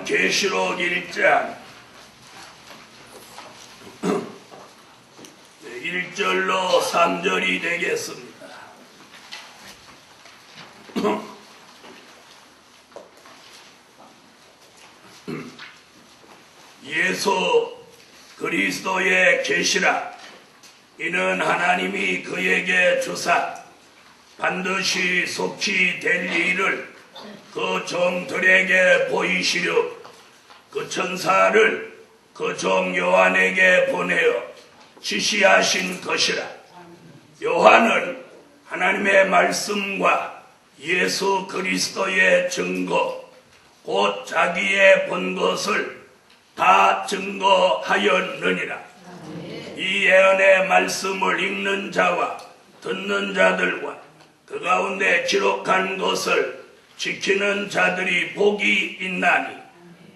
계시록 1장 1절로 3절이 되겠습니다. 예수 그리스도의 계시라. 이는 하나님이 그에게 주사 반드시 속히 될 일을 그 종들에게 보이시려 그 천사를 그 종 요한에게 보내어 지시하신 것이라. 요한은 하나님의 말씀과 예수 그리스도의 증거 곧 자기의 본 것을 다 증거하였느니라. 이 예언의 말씀을 읽는 자와 듣는 자들과 그 가운데 기록한 것을 지키는 자들이 복이 있나니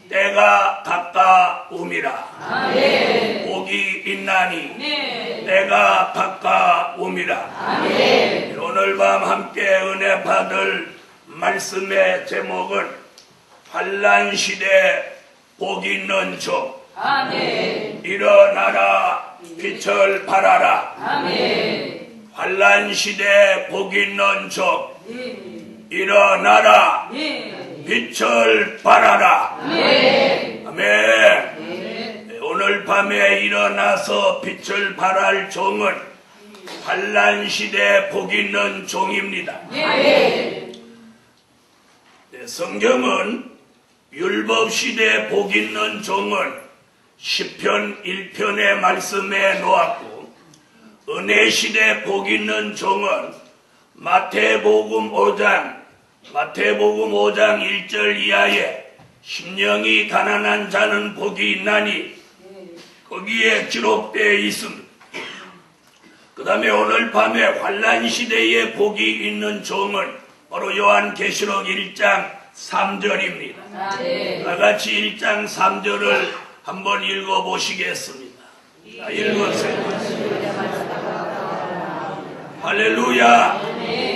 때가 가까움이라. 아멘. 복이 있나니 네. 때가 가까움이라. 아멘. 오늘 밤 함께 은혜 받을 말씀의 제목은 환난시대 복 있는 종. 아멘. 일어나라 빛을 발하라. 아멘. 환난시대 복 있는 종. 네. 일어나라 네. 빛을 발하라. 아멘. 아멘. 네. 오늘 밤에 일어나서 빛을 발할 종은 환난시대 복 있는 종입니다. 네. 성경은 율법시대 복 있는 종은 시편 1편의 말씀에 놓았고, 은혜시대 복 있는 종은 마태복음 5장 1절 이하에 심령이 가난한 자는 복이 있나니 거기에 기록되어 있습니다. 그 다음에 오늘 밤에 환난시대에 복이 있는 종은 바로 요한계시록 1장 3절입니다. 네. 다같이 1장 3절을 한번 읽어보시겠습니다. 읽으세요. 할렐루야.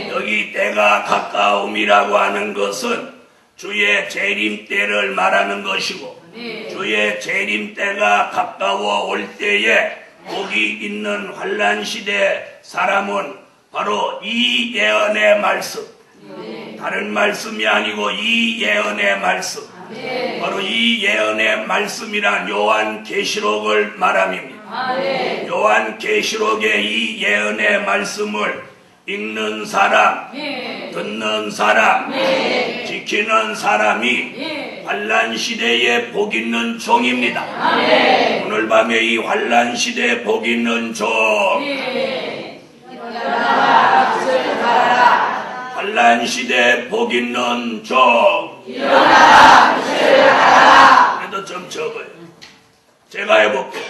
여기 때가 가까움이라고 하는 것은 주의 재림 때를 말하는 것이고, 주의 재림 때가 가까워 올 때에 복이 있는 환난시대 사람은 바로 이 예언의 말씀, 다른 말씀이 아니고 이 예언의 말씀, 바로 이 예언의 말씀이란 요한계시록을 말함입니다. 요한계시록의 이 예언의 말씀을 읽는 사람, 듣는 사람, 지키는 사람이 환난시대에 복 있는 종입니다. 오늘 밤에 이 환난시대에 복 있는 종, 환난시대에 복 있는 종, 그래도 좀 적어요. 제가 해볼게요.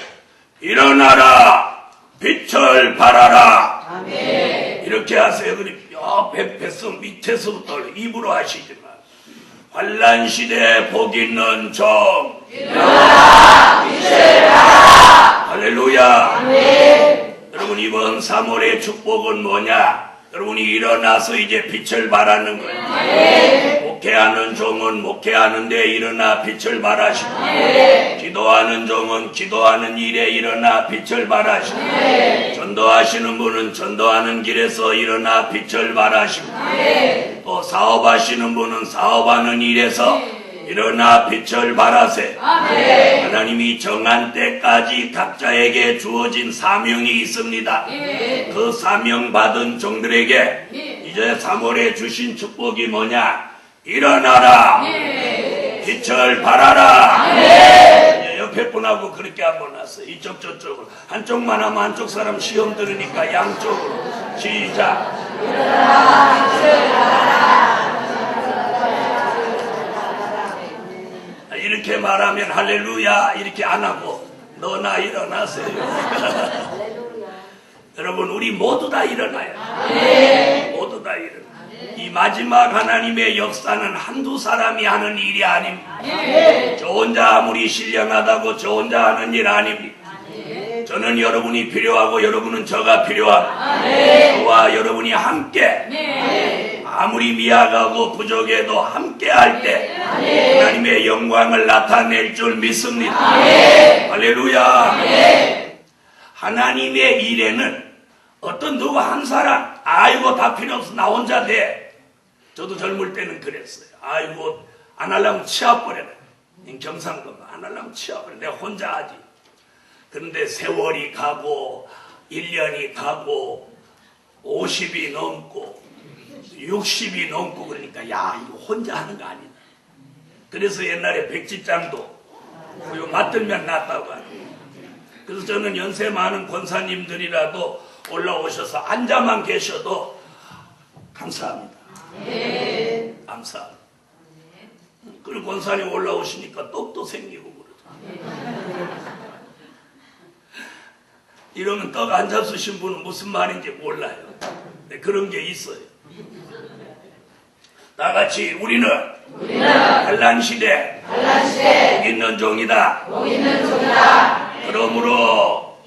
일어나라 빛을 발하라. 아멘. 이렇게 하세요. 뱃속 밑에서부터 입으로 하시지만, 환난시대에 복 있는 종, 일어나라 빛을 발하라. 할렐루야. 아멘. 여러분, 이번 3월의 축복은 뭐냐? 여러분이 일어나서 이제 빛을 발하는 거예요. 아멘. 목회하는 종은 목회하는데 일어나 빛을 발하시고, 기도하는 종은 기도하는 일에 일어나 빛을 발하시고, 전도하시는 분은 전도하는 길에서 일어나 빛을 발하시고, 또 사업하시는 분은 사업하는 일에서 일어나 빛을 발하세. 하나님이 정한 때까지 각자에게 주어진 사명이 있습니다. 그 사명 받은 종들에게 이제 3월에 주신 축복이 뭐냐? 일어나라 빛을 발하라. 옆에 분하고 그렇게 한번 하세요. 이쪽 저쪽으로. 한쪽만 하면 한쪽 사람 시험 들으니까 양쪽으로. 시작. 일어나라 빛을 발하라. 이렇게 말하면 할렐루야 이렇게 안 하고 너나 일어나세요. 여러분, 우리 모두 다 일어나요. 모두 다 일어나요. 이 마지막 하나님의 역사는 한두 사람이 하는 일이 아닙니다. 저 혼자 아무리 신령하다고 저 혼자 하는 일 아닙니다. 저는 여러분이 필요하고 여러분은 저가 필요하고 저와 여러분이 함께 아무리 미약하고 부족해도 함께 할 때 하나님의 영광을 나타낼 줄 믿습니다. 할렐루야. 하나님의 일에는 어떤 누구 한 사람 아이고 다 필요 없어 나 혼자 돼. 저도 젊을 때는 그랬어요. 아이고 안 하려면 치워버려라. 경상도 안 하려면 치워버려. 내가 혼자 하지. 그런데 세월이 가고 1년이 가고 50이 넘고 60이 넘고 그러니까 야 이거 혼자 하는 거 아니다. 그래서 옛날에 백지장도 맞들면 낫다고 하는. 그래서 저는 연세 많은 권사님들이라도 올라오셔서 앉아만 계셔도 감사합니다. 감사합니다. 그리고 권사님 올라오시니까 떡도 생기고 그러죠. 이러면 떡 안 잡수신 분은 무슨 말인지 몰라요. 네, 그런 게 있어요. 나같이 우리는 환난시대 복 있는 종이다. 그러므로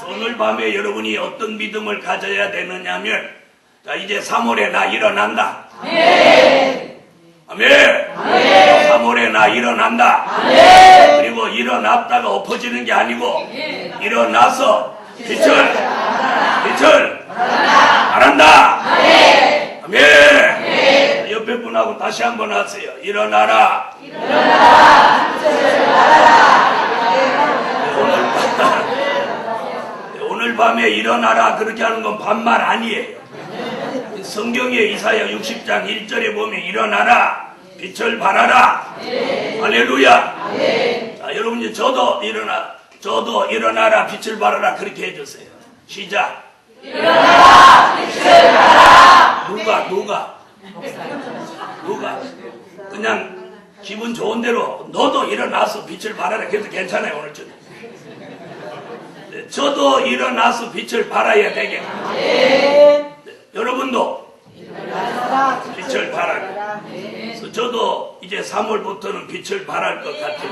오늘 밤에 여러분이 어떤 믿음을 가져야 되느냐면 자 이제 3월에 나 일어난다. 아멘. 3월에 나 일어난다. 그리고 일어났다가 엎어지는 게 아니고 일어나서 빛을 발한다. 아멘. 옆에 분하고 다시 한번 하세요. 일어나라. 오늘 밤에 일어나라 그렇게 하는 건 반말 아니에요. 성경에 이사야 60장 1절에 보면 일어나라 빛을 발하라. 할렐루야. 자, 여러분 이제 저도 일어나라 빛을 발하라 그렇게 해주세요. 시작. 일어나라 빛을 발하라. 누가 그냥 기분 좋은 대로 너도 일어나서 빛을 발하라. 그래도 괜찮아요. 오늘 저녁 저도 일어나서 빛을 발해야 되겠다. 여러분도 빛을 발하라. 그래서 저도 이제 3월부터는 빛을 발할 것 같아요.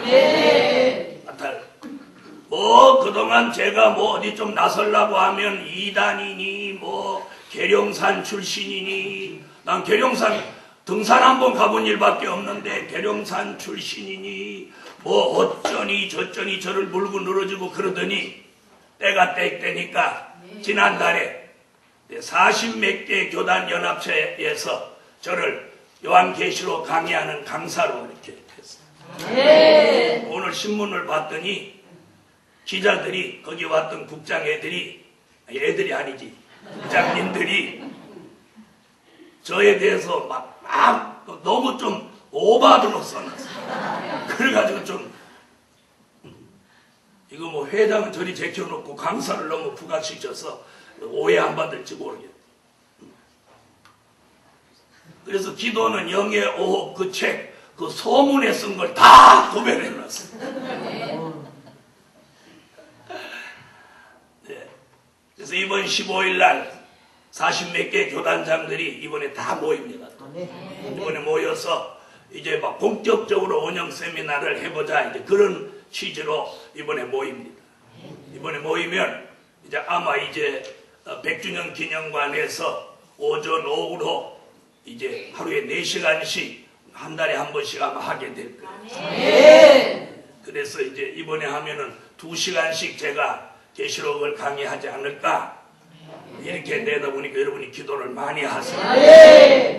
뭐 그동안 제가 뭐 어디 좀 나서려고 하면 이단이니 뭐 계룡산 출신이니 난 계룡산 등산 한번 가본 일밖에 없는데 계룡산 출신이니 뭐 어쩌니 저쩌니 저를 물고 늘어지고 그러더니 때가 때니까 지난달에 40몇 개 교단 연합체에서 저를 요한계시록 강의하는 강사로 이렇게 했어요. 오늘 신문을 봤더니 기자들이 거기 왔던 국장 애들이 아니지 국장님들이 저에 대해서 막 너무 좀 오바드로 써놨어요. 그래가지고 좀 이거 뭐 회장은 저리 제껴놓고 강사를 너무 부각시켜서 오해 안 받을지 모르겠어요. 그래서 기도는 영의 오호 그 책, 그 소문에 쓴 걸 다 도배를 해놨어요. 네. 그래서 이번 15일 날 40몇 개 교단장들이 이번에 다 모입니다. 이번에 모여서 이제 막 본격적으로 운영 세미나를 해보자 이제 그런 취지로 이번에 모입니다. 이번에 모이면 이제 아마 이제 100주년 기념관에서 오전 오후로 이제 하루에 4시간씩 한 달에 한 번씩 아마 하게 될 거예요. 그래서 이제 이번에 하면은 2시간씩 제가 계시록을 강의하지 않을까 이렇게 내다보니까 여러분이 기도를 많이 하세요.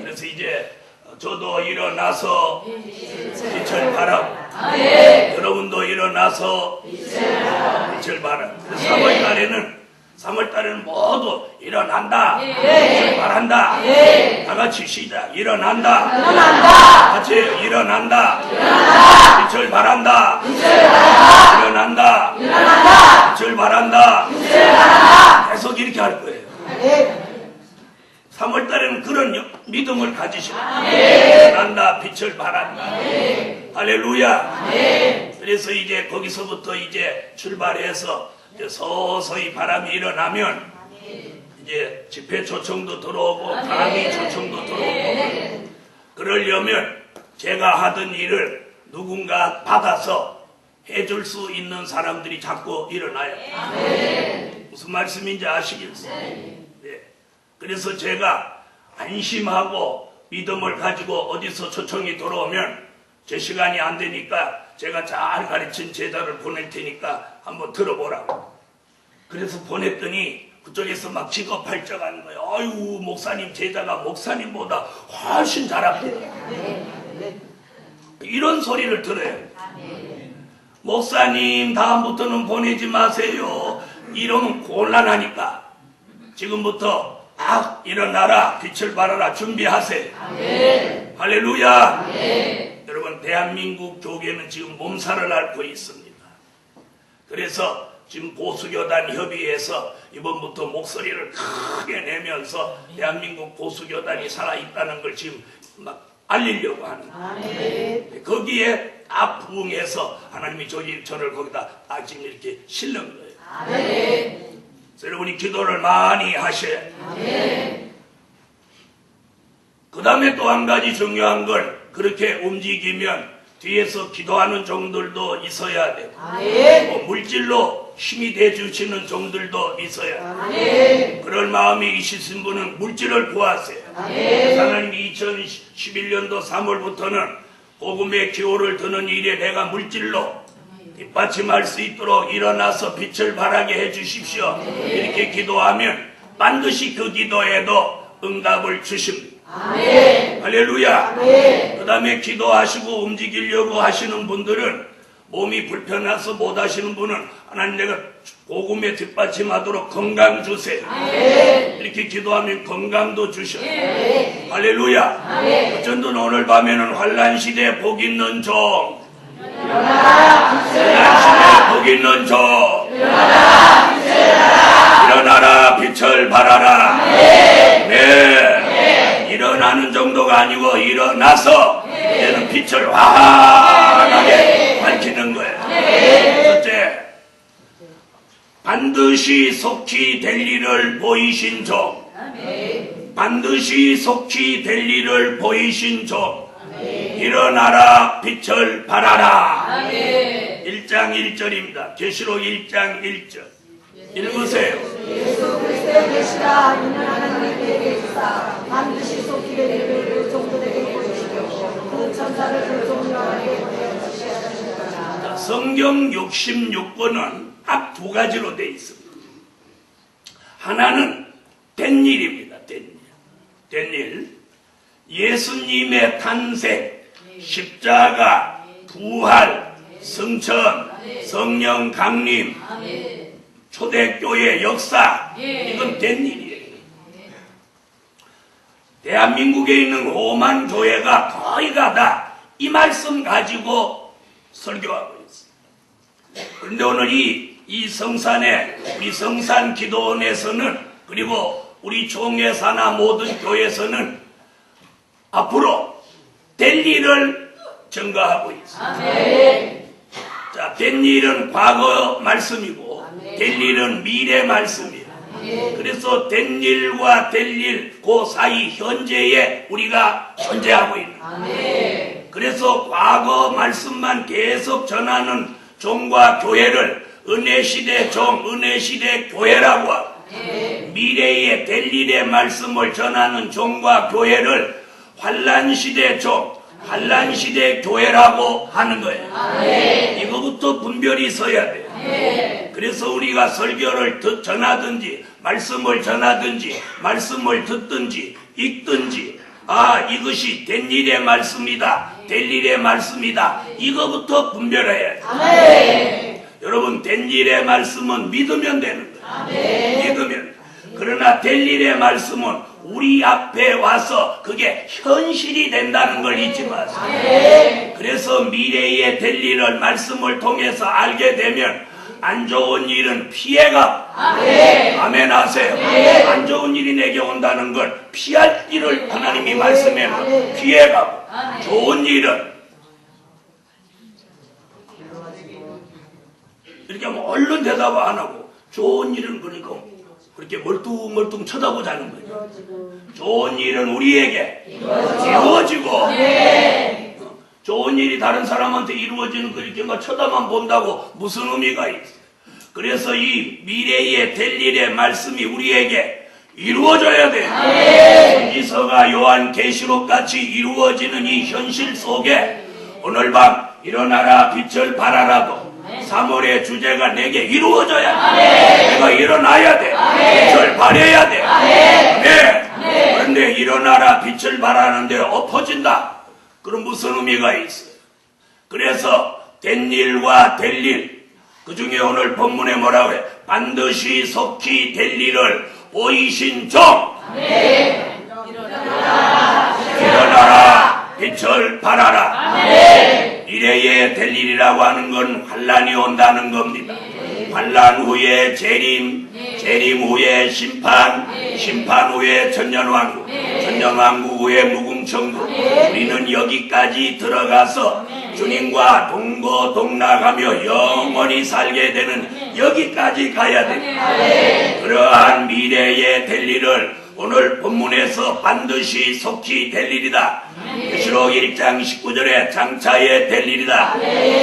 그래서 이제 저도 일어나서 빛을 발하고 여러분도 일어나서 빛을 발하고 3월달에는 모두 일어난다. 빛을 발한다. 다 같이 시작. 일어난다. 같이 일어난다. 빛을 발한다. 일어난다. 빛을 발한다. 계속 이렇게 할 거예요. 3월달에는 그런 믿음을 가지시고 일어난다. 빛을 발한다. 할렐루야. 그래서 이제 거기서부터 이제 출발해서 이제 서서히 바람이 일어나면 이제 집회 초청도 들어오고 강의 초청도 들어오고 그러려면 제가 하던 일을 누군가 받아서 해줄 수 있는 사람들이 자꾸 일어나요. 무슨 말씀인지 아시겠어요? 네. 그래서 제가 안심하고 믿음을 가지고 어디서 초청이 들어오면 제 시간이 안 되니까 제가 잘 가르친 제자를 보낼 테니까 한번 들어보라고. 그래서 보냈더니 그쪽에서 막 직업발전하는 거예요. 아유, 목사님 제자가 목사님보다 훨씬 잘합니다. 이런 소리를 들어요. 목사님 다음부터는 보내지 마세요. 이러면 곤란하니까 지금부터 딱 일어나라, 빛을 발하라 준비하세요. 할렐루야. 여러분, 대한민국 교계는 지금 몸살을 앓고 있습니다. 그래서 지금 보수교단 협의회에서 이번부터 목소리를 크게 내면서 대한민국 보수교단이 살아있다는 걸 지금 막 알리려고 하는 거예요. 거기에 딱 부응해서 하나님이 저를 거기다 딱 지금 이렇게 실는 거예요. 그래서 여러분이 기도를 많이 하셔야 돼요. 그 다음에 또 한 가지 중요한 건 그렇게 움직이면 뒤에서 기도하는 종들도 있어야 되고 또 물질로 힘이 돼주시는 종들도 있어야 돼요. 그럴 마음이 있으신 분은 물질을 구하세요. 하나님이 2011년도 3월부터는 복음의 기호를 드는 일에 내가 물질로 뒷받침할 수 있도록 일어나서 빛을 발하게 해주십시오. 이렇게 기도하면 반드시 그 기도에도 응답을 주십니다. 할렐루야. 그 다음에 기도하시고 움직이려고 하시는 분들은 몸이 불편해서 못 하시는 분은 하나님 내가 복음에 뒷받침하도록 건강 주세요. 이렇게 기도하면 건강도 주셔요. 할렐루야. 어쩐든 오늘 밤에는 환난시대에 복 있는 종, 환난시대에 복 있는 종, 일어나라 빛을 발하라. 네. 일어나는 정도가 아니고 일어나서 이제는 빛을 환하게 밝히는 거예요. 첫째, 반드시 속히 될 일을 보이신 종, 반드시 속히 될 일을 보이신 종, 일어나라 빛을 발하라. 1장 1절입니다. 계시록 1장 1절 읽으세요. 예수 그리스도의 계시가 있는 하나님께 계시사 반드시 속히 될 일을 그 종들에게 보이시고 그 천사를 그 종들에게 보내주셔야 하시니라. 성경 66권은 딱 두 가지로 되어 있습니다. 하나는 된 일입니다. 된 일. 예수님의 탄생, 십자가, 부활, 승천, 성령 강림, 초대교회 역사, 이건 된 일이에요. 대한민국에 있는 오만 교회가 거의가 다 이 말씀 가지고 설교하고 있어요. 그런데 오늘 이 성산에, 우리 성산 기도원에서는, 그리고 우리 종회사나 모든 교회에서는 앞으로 될 일을 증거하고 있습니다. 자, 된 일은 과거 말씀이고 될 일은 미래 말씀이에요. 그래서 된 일과 될 일, 그 사이 현재에 우리가 존재하고 있는 거예요. 그래서 과거 말씀만 계속 전하는 종과 교회를 은혜시대 종, 은혜시대 교회라고 하고, 미래의 될 일의 말씀을 전하는 종과 교회를 환난시대 종, 환난시대 교회라고 하는 거예요. 이거부터 분별이 있어야 돼요. 그래서 우리가 설교를 전하든지 말씀을 전하든지 말씀을 듣든지 읽든지, 아, 이것이 된 일의 말씀이다, 될 일의 말씀이다, 이거부터 분별해야 돼요. 여러분, 된 일의 말씀은 믿으면 되는 거예요. 믿으면. 그러나 될 일의 말씀은 우리 앞에 와서 그게 현실이 된다는 걸 잊지 마세요. 그래서 미래의 될 일을 말씀을 통해서 알게 되면 안 좋은 일은 피해가. 아멘 하세요. 안 좋은 일이 내게 온다는 걸 피할 길을 하나님이 말씀해놓은 피해가고, 좋은 일은 이렇게 하면 얼른 대답 안 하고, 좋은 일은 그러니까 그렇게 멀뚱멀뚱 쳐다보자는 거죠. 좋은 일은 우리에게 이루어지고, 좋은 일이 다른 사람한테 이루어지는 거 이렇게 막 쳐다만 본다고 무슨 의미가 있어? 그래서 이 미래에 될 일의 말씀이 우리에게 이루어져야 돼. 선지서가 요한 계시록 같이 이루어지는 이 현실 속에 오늘 밤 일어나라 빛을 발하라도 3월의 주제가 내게 이루어져야 돼. 내가 일어나야 돼. 빛을 발해야 돼. 네. 그런데 일어나라 빛을 발하는데 엎어진다. 그럼 무슨 의미가 있어요? 그래서 된 일과 될 일, 그 중에 오늘 본문에 뭐라고 해? 반드시 속히 될 일을 보이신 종. 일어나라 빛을 발하라. 미래에 될 일이라고 하는 건 환란이 온다는 겁니다. 환란 후에 재림, 재림 후에 심판, 심판 후에 천년왕국, 천년왕국 후에 무궁천국. 우리는 여기까지 들어가서 주님과 동거동락하며 영원히 살게 되는 여기까지 가야 됩니다. 그러한 미래에 될 일을 오늘 본문에서 반드시 속히 될 일이다. 계시록 1장 19절에 장차에 될 일이다.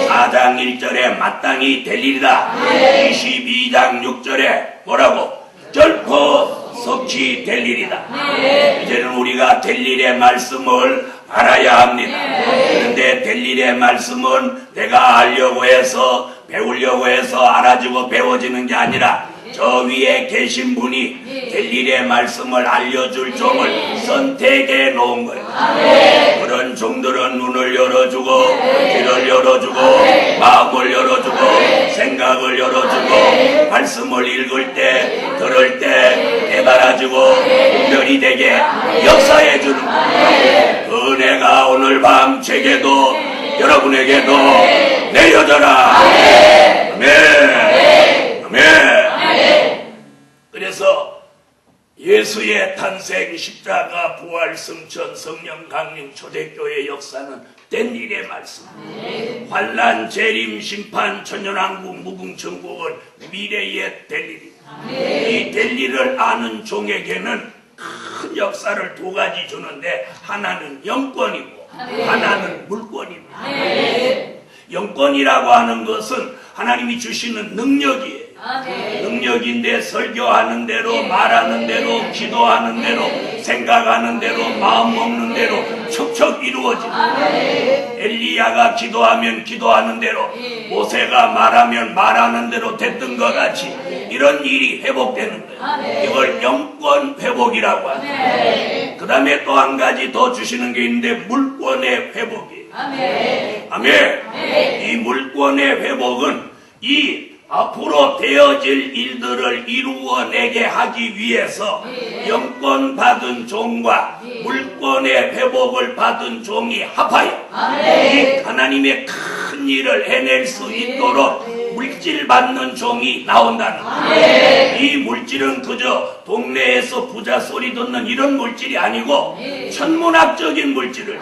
4장 1절에 마땅히 될 일이다. 22장 6절에 뭐라고? 결코 속히 될 일이다. 이제는 우리가 될 일의 말씀을 알아야 합니다. 그런데 될 일의 말씀은 내가 알려고 해서 배우려고 해서 알아지고 배워지는 게 아니라 저 위에 계신 분이 될 일의 말씀을 알려줄 종을 선택해 놓은 거예요. 그런 종들은 눈을 열어주고 귀를 열어주고 마음을 열어주고 생각을 열어주고 말씀을 읽을 때 들을 때 깨달아주고 분별이 되게 역사해 주는 거예요. 은혜가 오늘 밤 제게도 여러분에게도 내려져라. 아멘. 아멘. 그래서 예수의 탄생, 십자가, 부활, 승천, 성령 강림, 초대교회 역사는 된 일의 말씀. 환란, 재림, 심판, 천년왕국, 무궁천국은 미래에 될 일이다. 이 될 일을 아는 종에게는 큰 역사를 두 가지 주는데 하나는 영권이고 하나는 물권입니다. 영권이라고 하는 것은 하나님이 주시는 능력이에요. 능력인데 설교하는 대로 말하는 대로 기도하는 대로 생각하는 대로 마음 먹는 대로 척척 이루어집니다. 엘리야가 기도하면 기도하는 대로 모세가 말하면 말하는 대로 됐던 것 같이 이런 일이 회복되는 거예요. 이걸 영권 회복이라고 합니다. 그 다음에 또 한 가지 더 주시는 게 있는데 물권의 회복이에요. 아멘. 이 물권의 회복은 이 앞으로 되어질 일들을 이루어내게 하기 위해서 영권 받은 종과 물권의 회복을 받은 종이 합하여 이 하나님의 큰 일을 해낼 수 있도록 물질 받는 종이 나온다는 거예요. 이 물질은 그저 동네에서 부자 소리 듣는 이런 물질이 아니고 천문학적인 물질을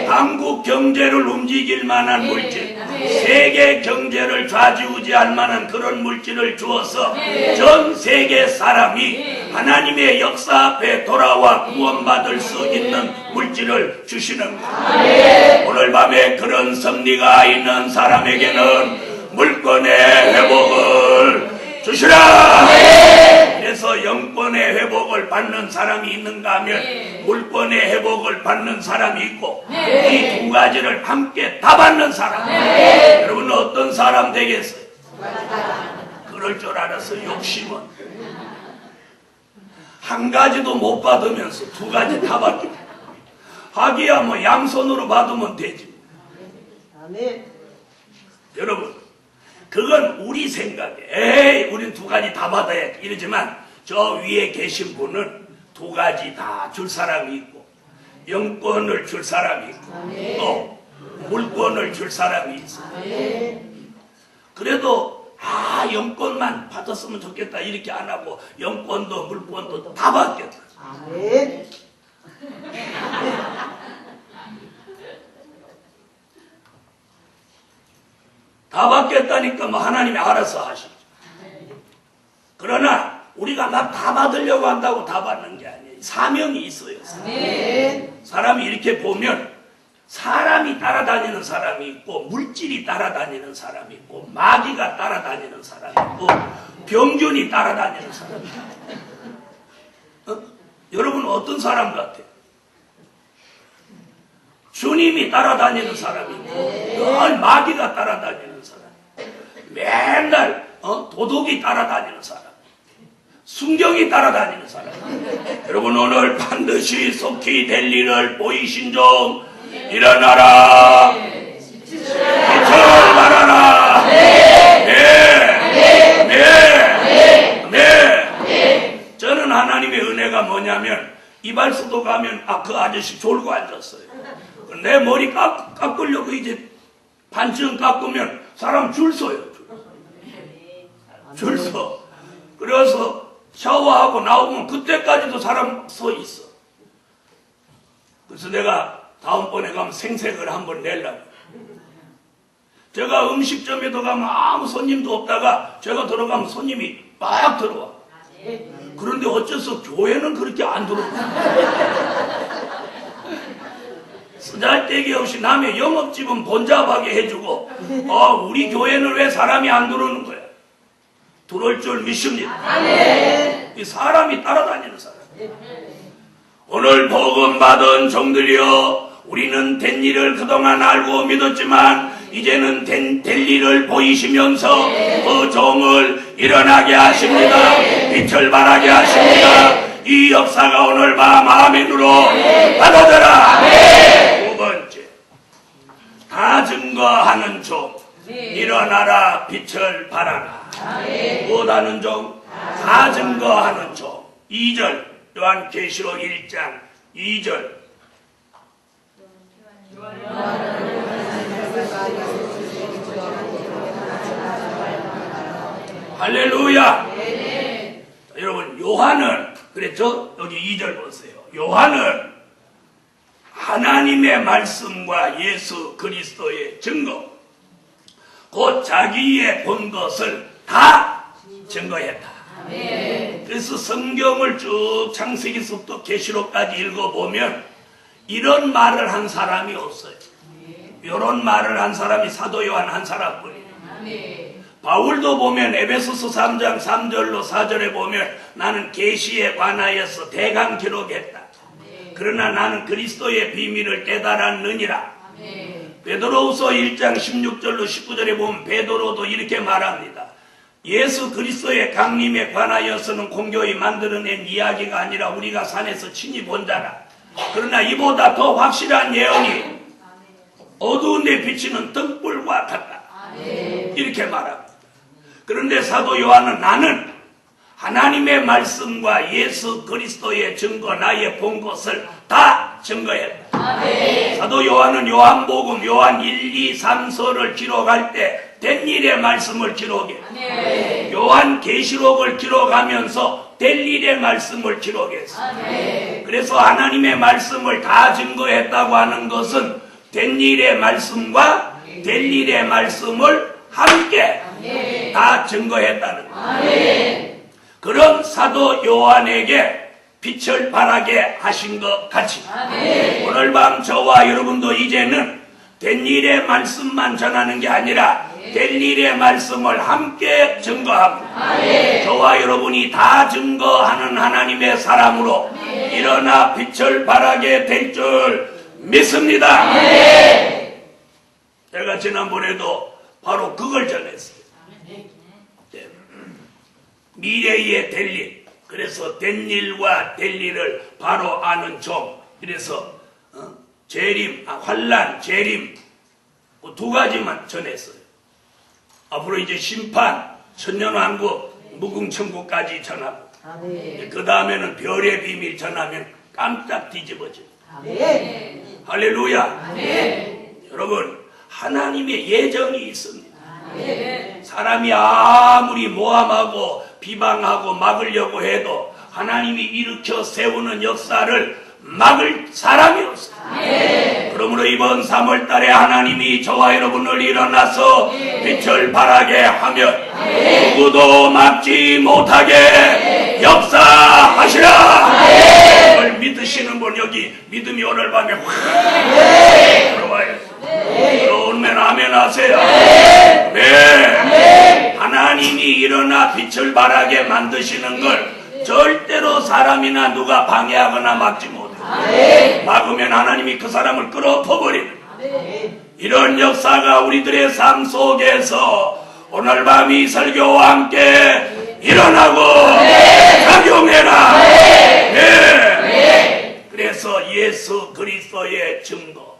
한국 경제를 움직일 만한 물질, 세계 경제를 좌지우지할 만한 그런 물질을 주어서 전 세계 사람이 하나님의 역사 앞에 돌아와 구원받을 수 있는 물질을 주시는 거예요. 오늘 밤에 그런 섭리가 있는 사람에게는 물권의 회복을 주시라. 그래서 영권의 회복을 받는 사람이 있는가 하면 물권의 회복을 받는 사람이 있고 이 두 가지를 함께 다 받는 사람. 여러분은 어떤 사람 되겠어요? 그럴 줄 알았어. 욕심은 한 가지도 못 받으면서 두 가지 다 받고 하기야 뭐 양손으로 받으면 되지. 여러분 그건 우리 생각에 에이 우린 두 가지 다 받아야지 이러지만 저 위에 계신 분은 두 가지 다 줄 사람이 있고 영권을 줄 사람이 있고 또 물권을 줄 사람이 있어. 그래도 영권만 받았으면 좋겠다 이렇게 안 하고 영권도 물권도 다 받겠다. 다 받겠다니까 뭐 하나님이 알아서 하시죠. 그러나 우리가 막 다 받으려고 한다고 다 받는 게 아니에요. 사명이 있어요. 사명이. 사람이 이렇게 보면 사람이 따라다니는 사람이 있고 물질이 따라다니는 사람이 있고 마귀가 따라다니는 사람이 있고 병균이 따라다니는 사람이 있고 여러분 어떤 사람 같아요? 주님이 따라다니는 사람이 있고 마귀가 따라다니는 사람, 맨날 도둑이 따라다니는 사람, 순경이 따라다니는 사람. 여러분 오늘 반드시 속히 될 일을 보이신 종 일어나라. 빛을 발하라. 네. 저는 하나님의 은혜가 뭐냐면 이발소도 가면 그 아저씨 졸고 앉았어요. 내 머리 깎으려고 이제 반쯤 깎으면 사람 줄 서요. 줄 서. 그래서 샤워하고 나오면 그때까지도 사람 서 있어. 그래서 내가 다음번에 가면 생색을 한번 내려고. 제가 음식점에도 가면 아무 손님도 없다가 제가 들어가면 손님이 막 들어와. 그런데 어째서 교회는 그렇게 안 들어오나? 쓰잘데기 없이 남의 영업집은 번잡하게 해주고 우리 교회는 왜 사람이 안 들어오는 거야? 들어올 줄 믿습니다. 이 사람이 따라다니는 사람. 오늘 복음 받은 종들이여, 우리는 된 일을 그동안 알고 믿었지만 이제는 될 일을 보이시면서 그 종을 일어나게 하십니다. 빛을 발하게 하십니다. 이 역사가 오늘 밤 아멘으로 받아들라. 두 번째, 다 증거하는 종. 일어나라, 빛을 발하라. 무엇하는 종? 다 증거하는 종. 2절 요한계시록 1장 2절. 할렐루야. 여러분 요한은 그랬죠? 여기 2절 보세요. 요한은 하나님의 말씀과 예수 그리스도의 증거, 곧 자기의 본 것을 다 증거했다. 그래서 성경을 쭉 창세기서부터 계시록까지 읽어보면 이런 말을 한 사람이 없어요. 이런 말을 한 사람이 사도 요한 한 사람뿐이에요. 바울도 보면 에베소서 3장 3절로 4절에 보면 나는 계시에 관하여서 대강 기록했다. 그러나 나는 그리스도의 비밀을 깨달았느니라. 베드로후서 1장 16절로 19절에 보면 베드로도 이렇게 말합니다. 예수 그리스도의 강림에 관하여서는 공교히 만들어낸 이야기가 아니라 우리가 산에서 친히 본 자라. 그러나 이보다 더 확실한 예언이 어두운 데 비치는 등불과 같다. 이렇게 말합니다. 그런데 사도 요한은 나는 하나님의 말씀과 예수 그리스도의 증거, 나의 본 것을 다 증거했다. 사도 요한은 요한복음, 요한 1, 2, 3서를 기록할 때 된 일의 말씀을 기록해. 요한 계시록을 기록하면서 될 일의 말씀을 기록했어. 그래서 하나님의 말씀을 다 증거했다고 하는 것은 된 일의 말씀과 될 일의 말씀을 함께 다 증거했다는 거예요. 그런 사도 요한에게 빛을 발하게 하신 것 같이 오늘 밤 저와 여러분도 이제는 된 일의 말씀만 전하는 게 아니라 될 일의 말씀을 함께 증거합니다. 저와 여러분이 다 증거하는 하나님의 사람으로 일어나 빛을 발하게 될 줄 믿습니다. 제가 지난번에도 바로 그걸 전했어요. 미래의 될 일, 그래서 된 일과 될 일을 바로 아는 종. 그래서 재림, 환난, 재림 두 가지만 전했어요. 앞으로 이제 심판, 천년왕국, 무궁천국까지 전하고 그 다음에는 별의 비밀 전하면 깜짝 뒤집어져요. 할렐루야. 여러분 하나님의 예정이 있습니다. 사람이 아무리 모함하고 비방하고 막으려고 해도 하나님이 일으켜 세우는 역사를 막을 사람이 없어요. 그러므로 이번 3월달에 하나님이 저와 여러분을 일어나서 빛을 발하게 하며 누구도 막지 못하게 역사하시라. 예수를 믿으시는 분 여기 믿음이 오늘 밤에 확 들어와요. 들어오면 아멘 하세요. 네. 하나님이 일어나 빛을 발하게 만드시는 걸 절대로 사람이나 누가 방해하거나 막지 못해요. 막으면 하나님이 그 사람을 끌어퍼버리는 이런 역사가 우리들의 삶 속에서 오늘 밤 이 설교와 함께 일어나고 작용해라. 네. 그래서 예수 그리스도의 증거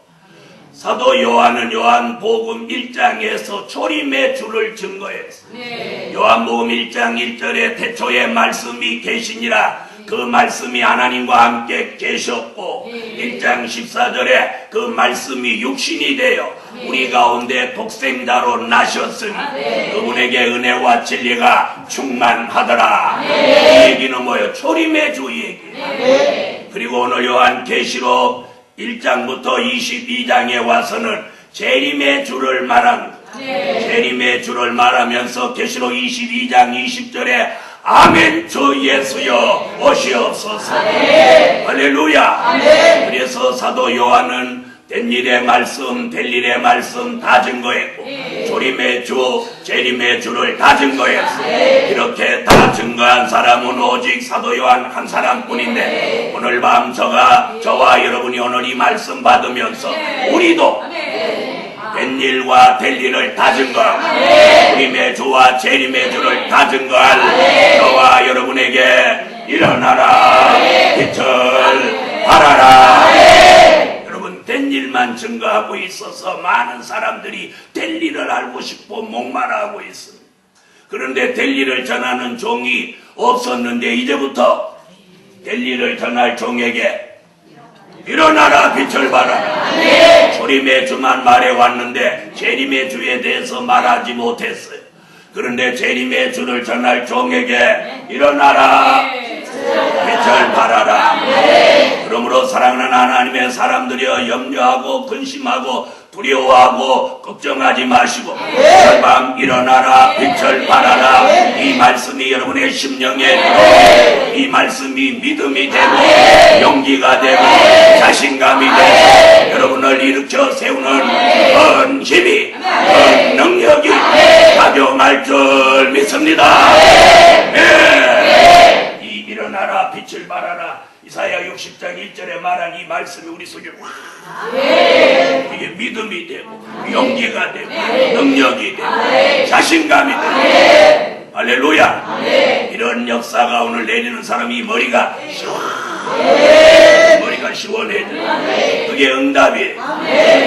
사도 요한은 요한복음 1장에서 초림의 주를 증거했어요. 요한복음 1장 1절에 태초에 말씀이 계시니라 그 말씀이 하나님과 함께 계셨고 1장 14절에 그 말씀이 육신이 되어 우리 가운데 독생자로 나셨으니 그분에게 은혜와 진리가 충만하더라. 이 얘기는 뭐예요? 초림의 주 얘기. 그리고 오늘 요한계시록 1장부터 22장에 와서는 재림의 주를 말합니다. 재림의 주를 말하면서 계시록 22장 20절에 아멘 주 예수여 오시옵소서. 할렐루야. 그래서 사도 요한은 된 일의 말씀, 될 일의 말씀 다 증거했고 조림의 주, 재림의 주를 다 증거했어요. 이렇게 다 증거한 사람은 오직 사도 요한 한 사람뿐인데 오늘 밤 저와 여러분이 오늘 이 말씀 받으면서 우리도 된 일과 될 일을 다 증거하고 우림의 주와 재림의 주를 다 증거할 저와 여러분에게 일어나라 빛을 발하라. 여러분 된 일만 증거하고 있어서 많은 사람들이 될 일을 알고 싶어 목말라하고 있습니다. 그런데 될 일을 전하는 종이 없었는데 이제부터 될 일을 전할 종에게 일어나라 빛을 발하라. 초림의 주만 말해왔는데 재림의 주에 대해서 말하지 못했어요. 그런데 재림의 주를 전할 종에게 일어나라 빛을 발하라. 그러므로 사랑하는 하나님의 사람들이여 염려하고 근심하고 두려워하고 걱정하지 마시고 오늘 밤 일어나라 빛을 발하라. 이 말씀이 여러분의 심령에 이 말씀이 믿음이 되고 용기가 되고 자신감이 되고 여러분을 일으켜 세우는 큰 힘이 큰 능력이 작용할 줄 믿습니다. 네. 이 일어나라 빛을 발하라 이사야 60장 1절에 말한 이 말씀이 우리 속에 이게 믿음이 되고 용기가 되고 능력이 되고 자신감이 되고 할렐루야. 이런 역사가 오늘 내리는 사람이 머리가 시원해져. 그게 응답이에요.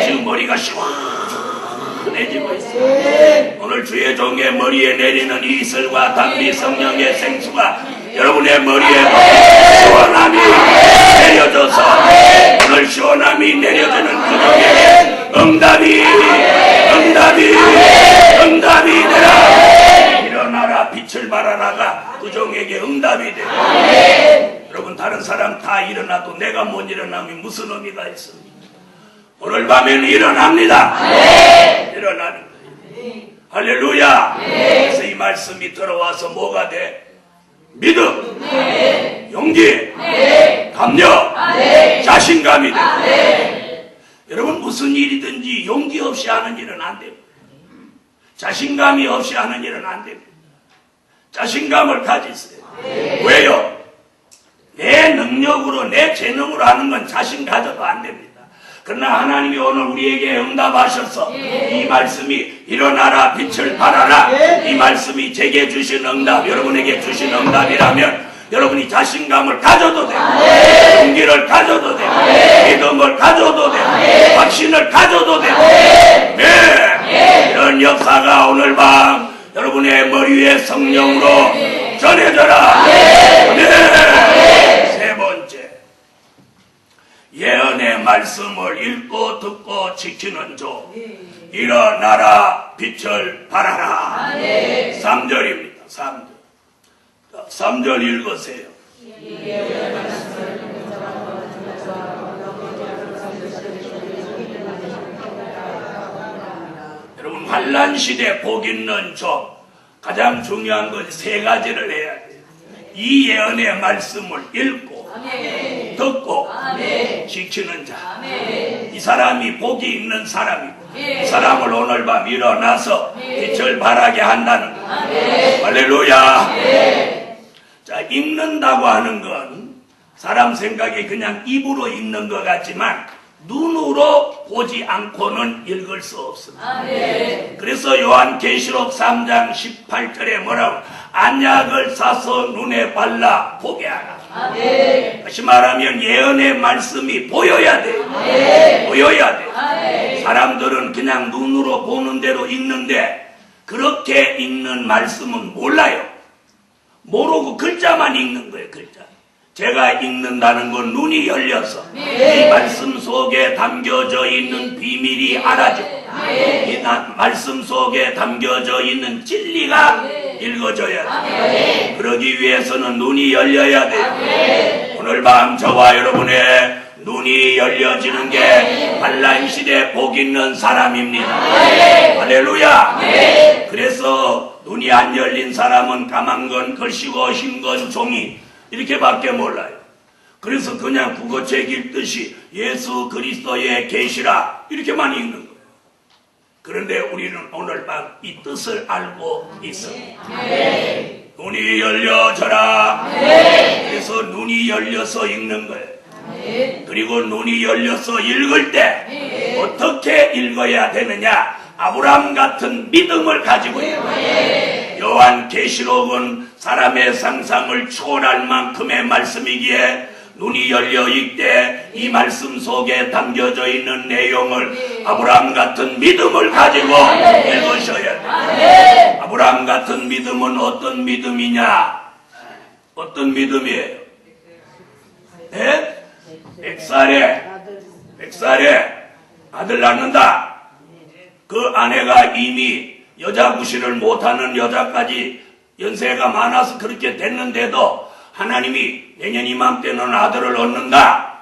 지금 머리가 시원해지고 있어요. 오늘 주의 종의 머리에 내리는 이 이슬과 담비 성령의 생수가 여러분의 머리에 시원함이 내려져서 오늘 시원함이 내려지는 그종에게 응답이 되라. 일어나라 빛을 발하라가 그종에게 응답이 되라. 여러분 다른 사람 다 일어나도 내가 못 일어나면 무슨 의미가 있습니까? 오늘 밤에는 일어납니다. 일어나는 거예요. 할렐루야. 그래서 이 말씀이 들어와서 뭐가 돼? 믿음, 용기, 감력, 자신감이 돼. 여러분 무슨 일이든지 용기 없이 하는 일은 안 됩니다. 자신감이 없이 하는 일은 안 됩니다. 자신감을 가지세요. 왜요? 내 능력으로 내 재능으로 하는 건 자신 가져도 안 됩니다. 그러나 하나님이 오늘 우리에게 응답하셔서 이 말씀이 일어나라 빛을 발하라 이 말씀이 제게 주신 응답 여러분에게 주신 응답이라면 여러분이 자신감을 가져도 되고 용기를 가져도 되고 믿음을 가져도 되고 확신을 가져도 되고 이런 역사가 오늘 밤 여러분의 머리 위에 성령으로 전해져라. 세 번째 예언의 말씀을 읽고 듣고 지키는 조 일어나라 빛을 발하라. 3절입니다. 3절 3절 읽으세요. 여러분 환난 시대 복 있는 조 가장 중요한 건 세 가지를 해야 돼요. 이 예언의 말씀을 읽고 듣고 지키는 자. 이 사람이 복이 있는 사람이고 이 사람을 오늘 밤 일어나서 빛을 발하게 한다는 것. 할렐루야. 자, 읽는다고 하는 건 사람 생각에 그냥 입으로 읽는 것 같지만 눈으로 보지 않고는 읽을 수 없습니다. 그래서 요한계시록 3장 18절에 뭐라고? 안약을 사서 눈에 발라 보게 하라. 다시 말하면 예언의 말씀이 보여야 돼. 보여야 돼. 사람들은 그냥 눈으로 보는 대로 읽는데 그렇게 읽는 말씀은 몰라요. 모르고 글자만 읽는 거예요. 글자. 제가 읽는다는 건 눈이 열려서 이 말씀 속에 담겨져 있는 비밀이 알아지고 이 말씀 속에 담겨져 있는 진리가 읽어져야 돼. 그러기 위해서는 눈이 열려야 돼. 오늘 밤 저와 여러분의 눈이 열려지는 게 환난 시대 복 있는 사람입니다. 할렐루야. 그래서 눈이 안 열린 사람은 까만 건 글씨고 흰 건 종이 이렇게밖에 몰라요. 그래서 그냥 국어책 읽듯이 예수 그리스도의 계시라 이렇게만 읽는 거예요. 그런데 우리는 오늘 밤 이 뜻을 알고 있어요. 눈이 열려져라. 그래서 눈이 열려서 읽는 거예요. 그리고 눈이 열려서 읽을 때 어떻게 읽어야 되느냐? 아브라함 같은 믿음을 가지고 있는 요한계시록은 사람의 상상을 초월할 만큼의 말씀이기에 눈이 열려 있되 이 말씀 속에 담겨져 있는 내용을 아브라함 같은 믿음을 가지고 읽으셔야 돼요. 아브라함 같은 믿음은 어떤 믿음이냐? 어떤 믿음이에요? 네? 100살에 아들 낳는다. 그 아내가 이미 여자 구실을 못하는 여자까지 연세가 많아서 그렇게 됐는데도 하나님이 내년 이맘때는 아들을 얻는다.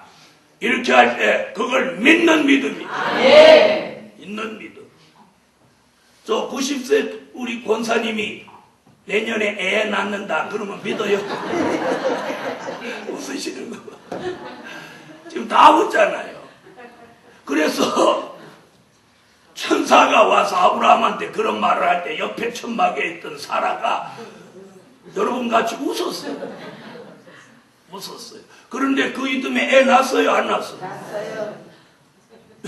이렇게 할 때 그걸 믿는 믿음이에요. 믿는 믿음. 저 90세 우리 권사님이 내년에 애 낳는다. 그러면 믿어요? 웃으시는 거 봐. 지금 다 웃잖아요. 그래서 천사가 와서 아브라함한테 그런 말을 할 때 옆에 천막에 있던 사라가 여러분 같이 웃었어요. 웃었어요. 그런데 그 이듬해 애 낳았어요? 안 낳았어요? 났어요.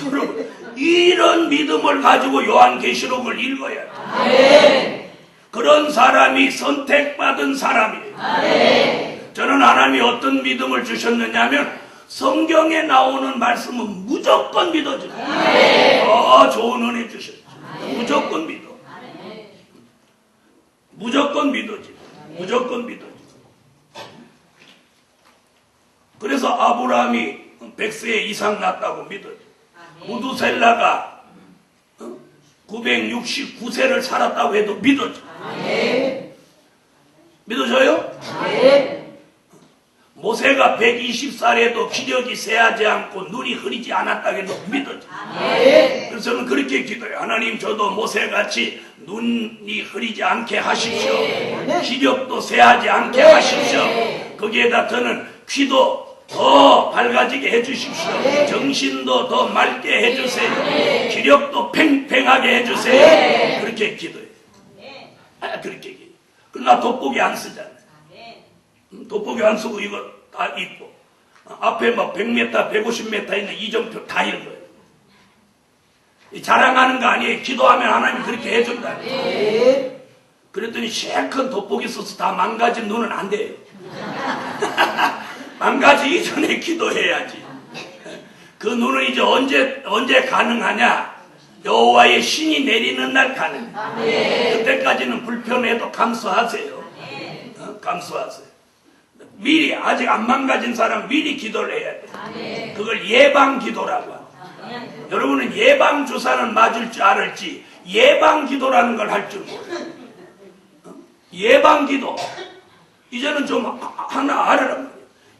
여러분 이런 믿음을 가지고 요한계시록을 읽어야 돼요. 그런 사람이 선택받은 사람이에요. 저는 하나님이 어떤 믿음을 주셨느냐면 성경에 나오는 말씀은 무조건 믿어줘요. 좋은 은혜 주셨죠. 무조건 믿어. 무조건 믿어지. 무조건 믿어지. 그래서 아브라함이 100세 이상 났다고 믿어요. 무두셀라가 969세를 살았다고 해도 믿어져. 믿어져요? 모세가 120살에도 기력이 쇠하지 않고 눈이 흐리지 않았다고 해도 믿어져. 그래서 저는 그렇게 기도해요. 하나님, 저도 모세같이 눈이 흐리지 않게 하십시오. 기력도 쇠하지 않게 하십시오. 거기에다 저는 귀도 더 밝아지게 해주십시오. 정신도 더 맑게 해주세요. 기력도 팽팽하게 해주세요. 그렇게 기도해요. 그렇게 기도해요. 그러나 돋보기 안 쓰잖아요. 돋보기 안 쓰고 이거 다 읽고 앞에 막 100m, 150m 있는 이정표 다 읽어요. 자랑하는 거 아니에요. 기도하면 하나님이 그렇게 해준다. 그랬더니 시큰 돋보기 써서 다 망가진 눈은 안 돼요. 망가지기 전에 기도해야지. 그 눈은 이제 언제 가능하냐? 여호와의 신이 내리는 날 가능해. 그때까지는 불편해도 감수하세요. 감수하세요. 미리 아직 안 망가진 사람 미리 기도를 해야 돼. 그걸 예방 기도라고 합니다. 여러분은 예방 주사는 맞을 줄 알을지 예방 기도라는 걸 할 줄 몰라요. 예방 기도 이제는 좀 하나 알아라.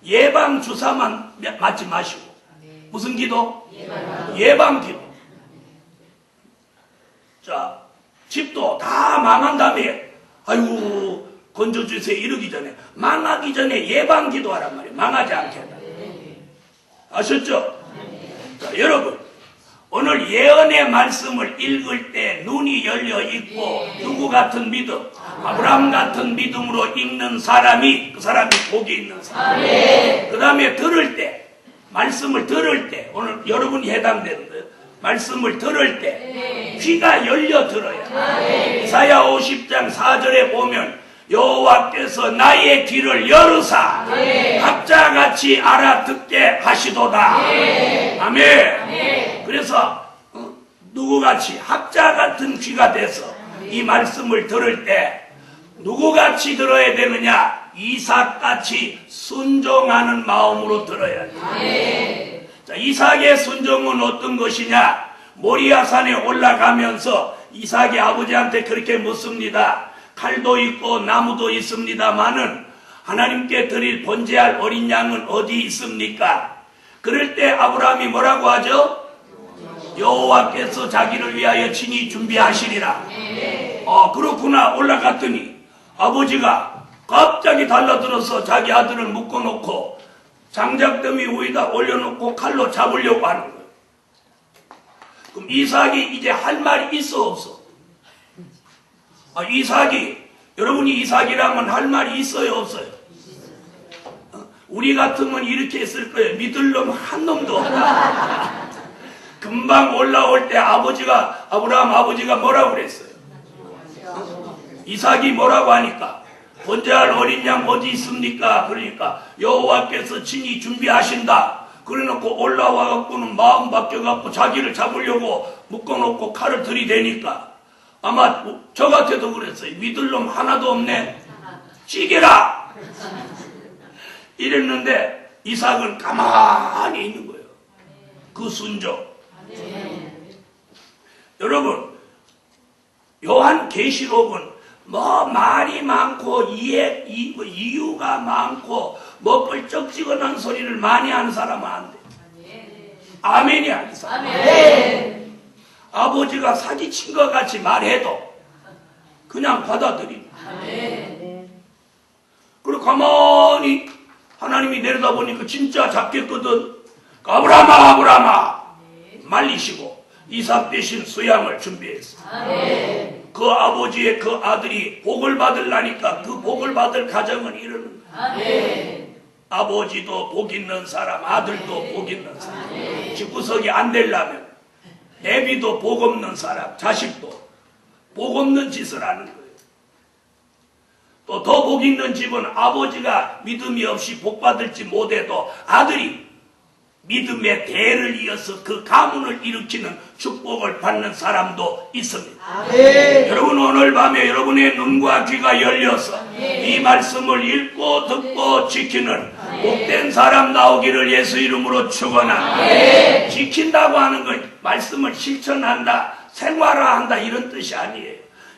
예방 주사만 맞지 마시고 무슨 기도? 예방 기도. 자, 집도 다 망한 다음에 아이고 건져주세요 이러기 전에 망하기 전에 예방 기도하란 말이에요. 망하지 않게 해라. 아셨죠? 자, 여러분, 오늘 예언의 말씀을 읽을 때 눈이 열려 있고 누구 같은 믿음? 아브라함 같은 믿음으로 읽는 사람이 그 사람이 복이 있는 사람. 그 다음에 들을 때, 말씀을 들을 때, 오늘 여러분이 해당되는 거예요. 말씀을 들을 때 귀가 열려 들어야. 이사야 50장 4절에 보면 여호와께서 나의 귀를 열으사 학자같이 알아듣게 하시도다. 아멘. 그래서 누구같이 학자 같은 귀가 돼서 이 말씀을 들을 때 누구같이 들어야 되느냐? 이삭같이 순종하는 마음으로 들어야 돼. 자, 이삭의 순종은 어떤 것이냐? 모리아산에 올라가면서 이삭이 아버지한테 그렇게 묻습니다. 칼도 있고 나무도 있습니다마는 하나님께 드릴 번제할 어린 양은 어디 있습니까? 그럴 때 아브라함이 뭐라고 하죠? 여호와께서 자기를 위하여 친히 준비하시리라. 그렇구나. 올라갔더니 아버지가 갑자기 달라들어서 자기 아들을 묶어놓고 장작더미 위에다 올려놓고 칼로 잡으려고 하는 거예요. 그럼 이삭이 이제 할 말이 있어 없어? 이삭이, 여러분이 이삭이라면 할 말이 있어요 없어요? 우리 같으면 이렇게 했을 거예요. 믿을 놈 한 놈도 없다. 금방 올라올 때 아브라함 아버지가 뭐라고 그랬어요? 이삭이 뭐라고 하니까 번제할 어린 양 어디 있습니까? 그러니까 여호와께서 친히 준비하신다. 그래놓고 올라와갖고는 마음 바뀌어갖고 자기를 잡으려고 묶어놓고 칼을 들이대니까 아마 저 같아도 그랬어요. 믿을 놈 하나도 없네. 찌개라. 이랬는데 이삭은 가만히 있는 거예요. 그 순종. 여러분, 요한 계시록은 뭐 말이 많고 이유가 많고 뭐 껄쩍지근한 소리를 많이 하는 사람은 안 돼. 아멘이 아니죠. 아멘. 아버지가 사기친 것 같이 말해도 그냥 받아들입니다. 그리고 가만히 하나님이 내려다보니까 진짜 잡겠거든. 아브라함아 말리시고 이삭 대신 수양을 준비했어. 그 아버지의 그 아들이 복을 받으려니까 그 복을 받을 가정은 이러는 거야. 아버지도 복 있는 사람, 아들도 복 있는 사람. 집구석이 안 되려면 애비도 복 없는 사람, 자식도 복 없는 짓을 하는 거예요. 또 더 복 있는 집은 아버지가 믿음이 없이 복 받을지 못해도 아들이 믿음의 대를 이어서 그 가문을 일으키는 축복을 받는 사람도 있습니다. 여러분, 오늘 밤에 여러분의 눈과 귀가 열려서 이 말씀을 읽고 듣고 지키는 복된 사람 나오기를 예수 이름으로 축원합니다. 지킨다고 하는 건 말씀을 실천한다, 생활화한다 이런 뜻이 아니에요.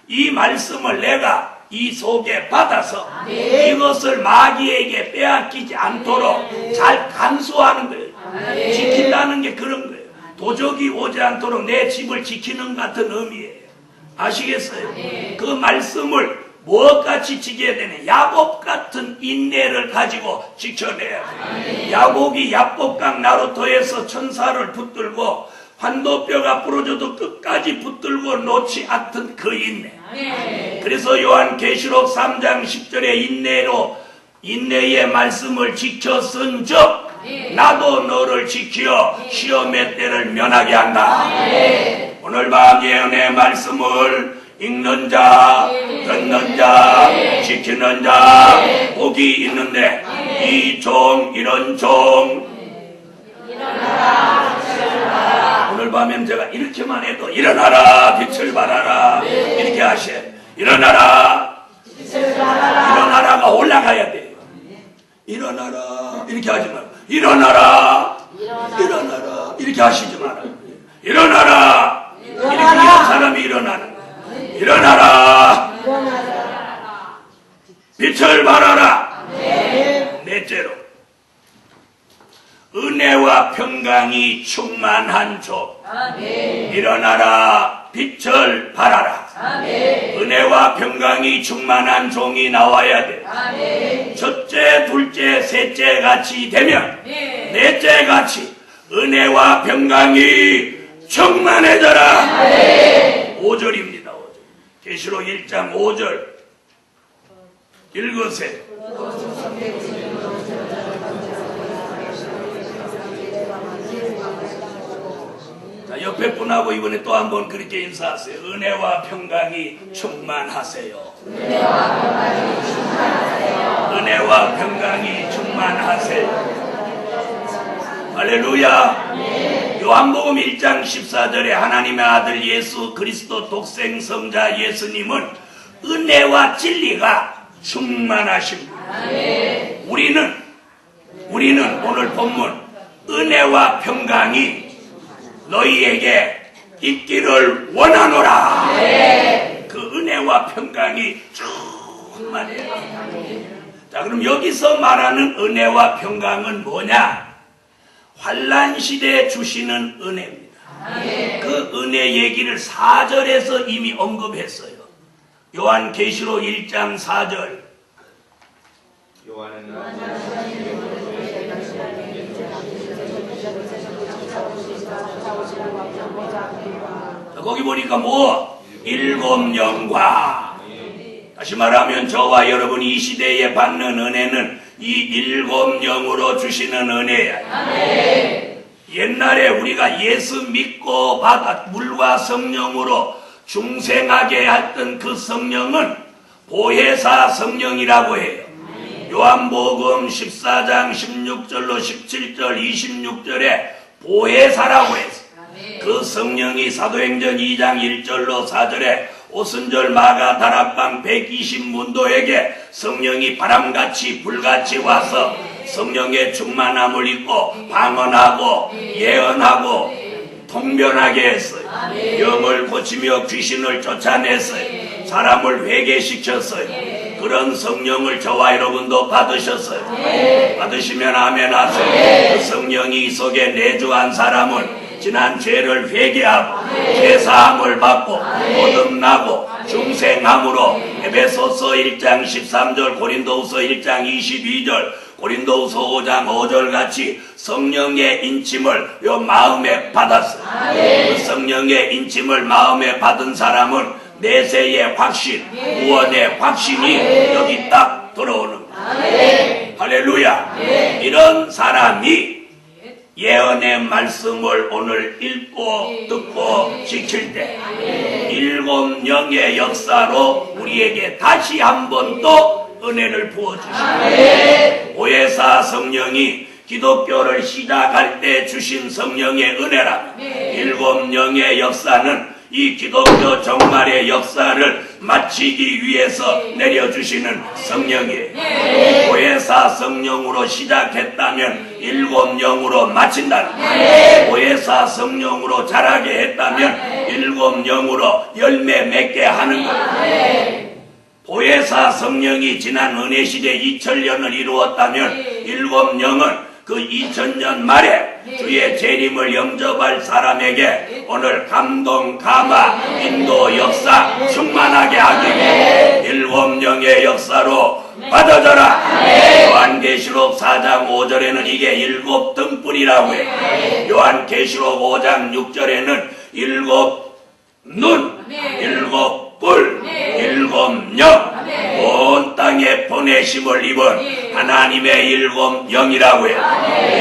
이 말씀을 내가 이 속에 받아서 이것을 마귀에게 빼앗기지 않도록 잘 간수하는 거예요. 지킨다는 게 그런 거예요. 도적이 오지 않도록 내 집을 지키는 같은 의미예요. 아시겠어요? 그 말씀을 무엇같이 지켜야 되냐? 야곱 같은 인내를 가지고 지켜내야 돼요. 야곱이 야복강 나루터에서 천사를 붙들고 환도뼈가 부러져도 끝까지 붙들고 놓지 않던 그 인내. 그래서 요한계시록 3장 10절에 인내의 말씀을 지켰은즉 나도 너를 지켜 시험의 때를 면하게 한다. 오늘 밤 예언의 말씀을 읽는 자, 듣는 자, 지키는 자 복이 있는데 이 종, 이런 종 오늘 밤엔 제가 이렇게만 해도 일어나라 빛을 발하라 이렇게 하셔야 돼요. 일어나라 일어나라가 올라가야 돼요. 일어나라 이렇게 하지 말고 일어나라 이렇게 하시지 말아요. 일어나라 이렇게 이런 사람이 일어나는 거예요. 일어나라 빛을 발하라. 넷째로 은혜와 평강이 충만한 종. 일어나라 빛을 발하라. 은혜와 평강이 충만한 종이 나와야 돼. 첫째, 둘째, 셋째 같이 되면 넷째 같이 은혜와 평강이 충만해져라. 5절입니다. 5절. 계시록 1장 5절 읽으세요. 자, 옆에 분하고 이번에 또 한 번 그렇게 인사하세요. 은혜와 평강이 충만하세요. 은혜와 평강이 충만하세요. 할렐루야. 요한복음 1장 14절에 하나님의 아들 예수 그리스도 독생 성자 예수님은 은혜와 진리가 충만하신 분. 우리는 오늘 본문 은혜와 평강이 너희에게 있기를 원하노라. 그 은혜와 평강이 충만해요. 자, 그럼 여기서 말하는 은혜와 평강은 뭐냐? 환난 시대에 주시는 은혜입니다. 그 은혜 얘기를 4절에서 이미 언급했어요. 요한계시록 1장 4절. 거기 보니까 뭐? 7영과. 다시 말하면 저와 여러분이 이 시대에 받는 은혜는 이 7영으로 주시는 은혜야. 옛날에 우리가 예수 믿고 받아 물과 성령으로 중생하게 했던 그 성령은 보혜사 성령이라고 해요. 요한복음 14장 16절로 17절 26절에 보혜사라고 했어요. 그 성령이 사도행전 2장 1절로 4절에 오순절 마가 다락방 120문도에게 성령이 바람같이 불같이 와서 성령의 충만함을 입고 방언하고 예언하고 통변하게 했어요. 영을 고치며 귀신을 쫓아냈어요. 사람을 회개시켰어요. 그런 성령을 저와 여러분도 받으셨어요. 받으시면 아멘 하세요. 그 성령이 이 속에 내주한 사람은 지난 죄를 회개하고 죄사함을 받고 거듭나고 중생함으로 에베소서 1장 13절 고린도후서 1장 22절 고린도후서 5장 5절 같이 성령의 인침을 요 마음에 받았어요. 그 성령의 인침을 마음에 받은 사람은 내세의 확신, 구원의 확신이 여기 딱 들어오는 거예요. 할렐루야. 이런 사람이 예언의 말씀을 오늘 읽고 듣고 지킬 때 7영의 역사로 우리에게 다시 한 번 또 은혜를 부어주십니다. 보혜사 성령이 기독교를 시작할 때 주신 성령의 은혜라. 7영의 역사는 이 기독교 종말의 역사를 마치기 위해서 내려주시는 성령이에요. 보혜사 성령으로 시작했다면 7영으로 마친다는 거예요. 보혜사 성령으로 자라게 했다면 7영으로 열매 맺게 하는 거예요. 보혜사 성령이 지난 은혜시대 2000년을 이루었다면 7영은 그 2000년 말에 주의 재림을 영접할 사람에게 오늘 감동, 감화, 인도, 역사 충만하게 하기 위해 7영의 역사로 받아져라. 요한계시록 4장 5절에는 이게 7등불이라고 해요. 요한계시록 5장 6절에는 7눈, 7불, 7영, 온 땅에 보내심을 입은 하나님의 7영이라고 해요.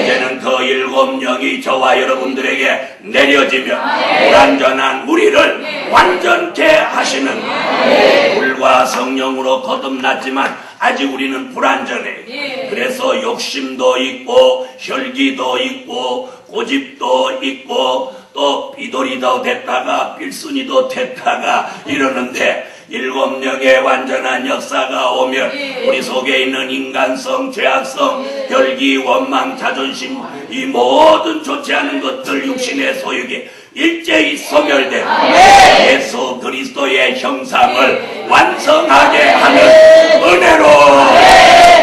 이제는 그 7영이 저와 여러분들에게 내려지며 불완전한 우리를 완전케 하시는 거예요. 물과 성령으로 거듭났지만 아직 우리는 불완전해요. 그래서 욕심도 있고 혈기도 있고 고집도 있고 또 비돌이도 됐다가 빌순이도 됐다가 이러는데 7영의 완전한 역사가 오면 우리 속에 있는 인간성, 죄악성, 혈기, 원망, 자존심 이 모든 좋지 않은 것들 육신의 소욕이 일제히 소멸되고 예수 그리스도의 형상을 완성하게 하는 은혜로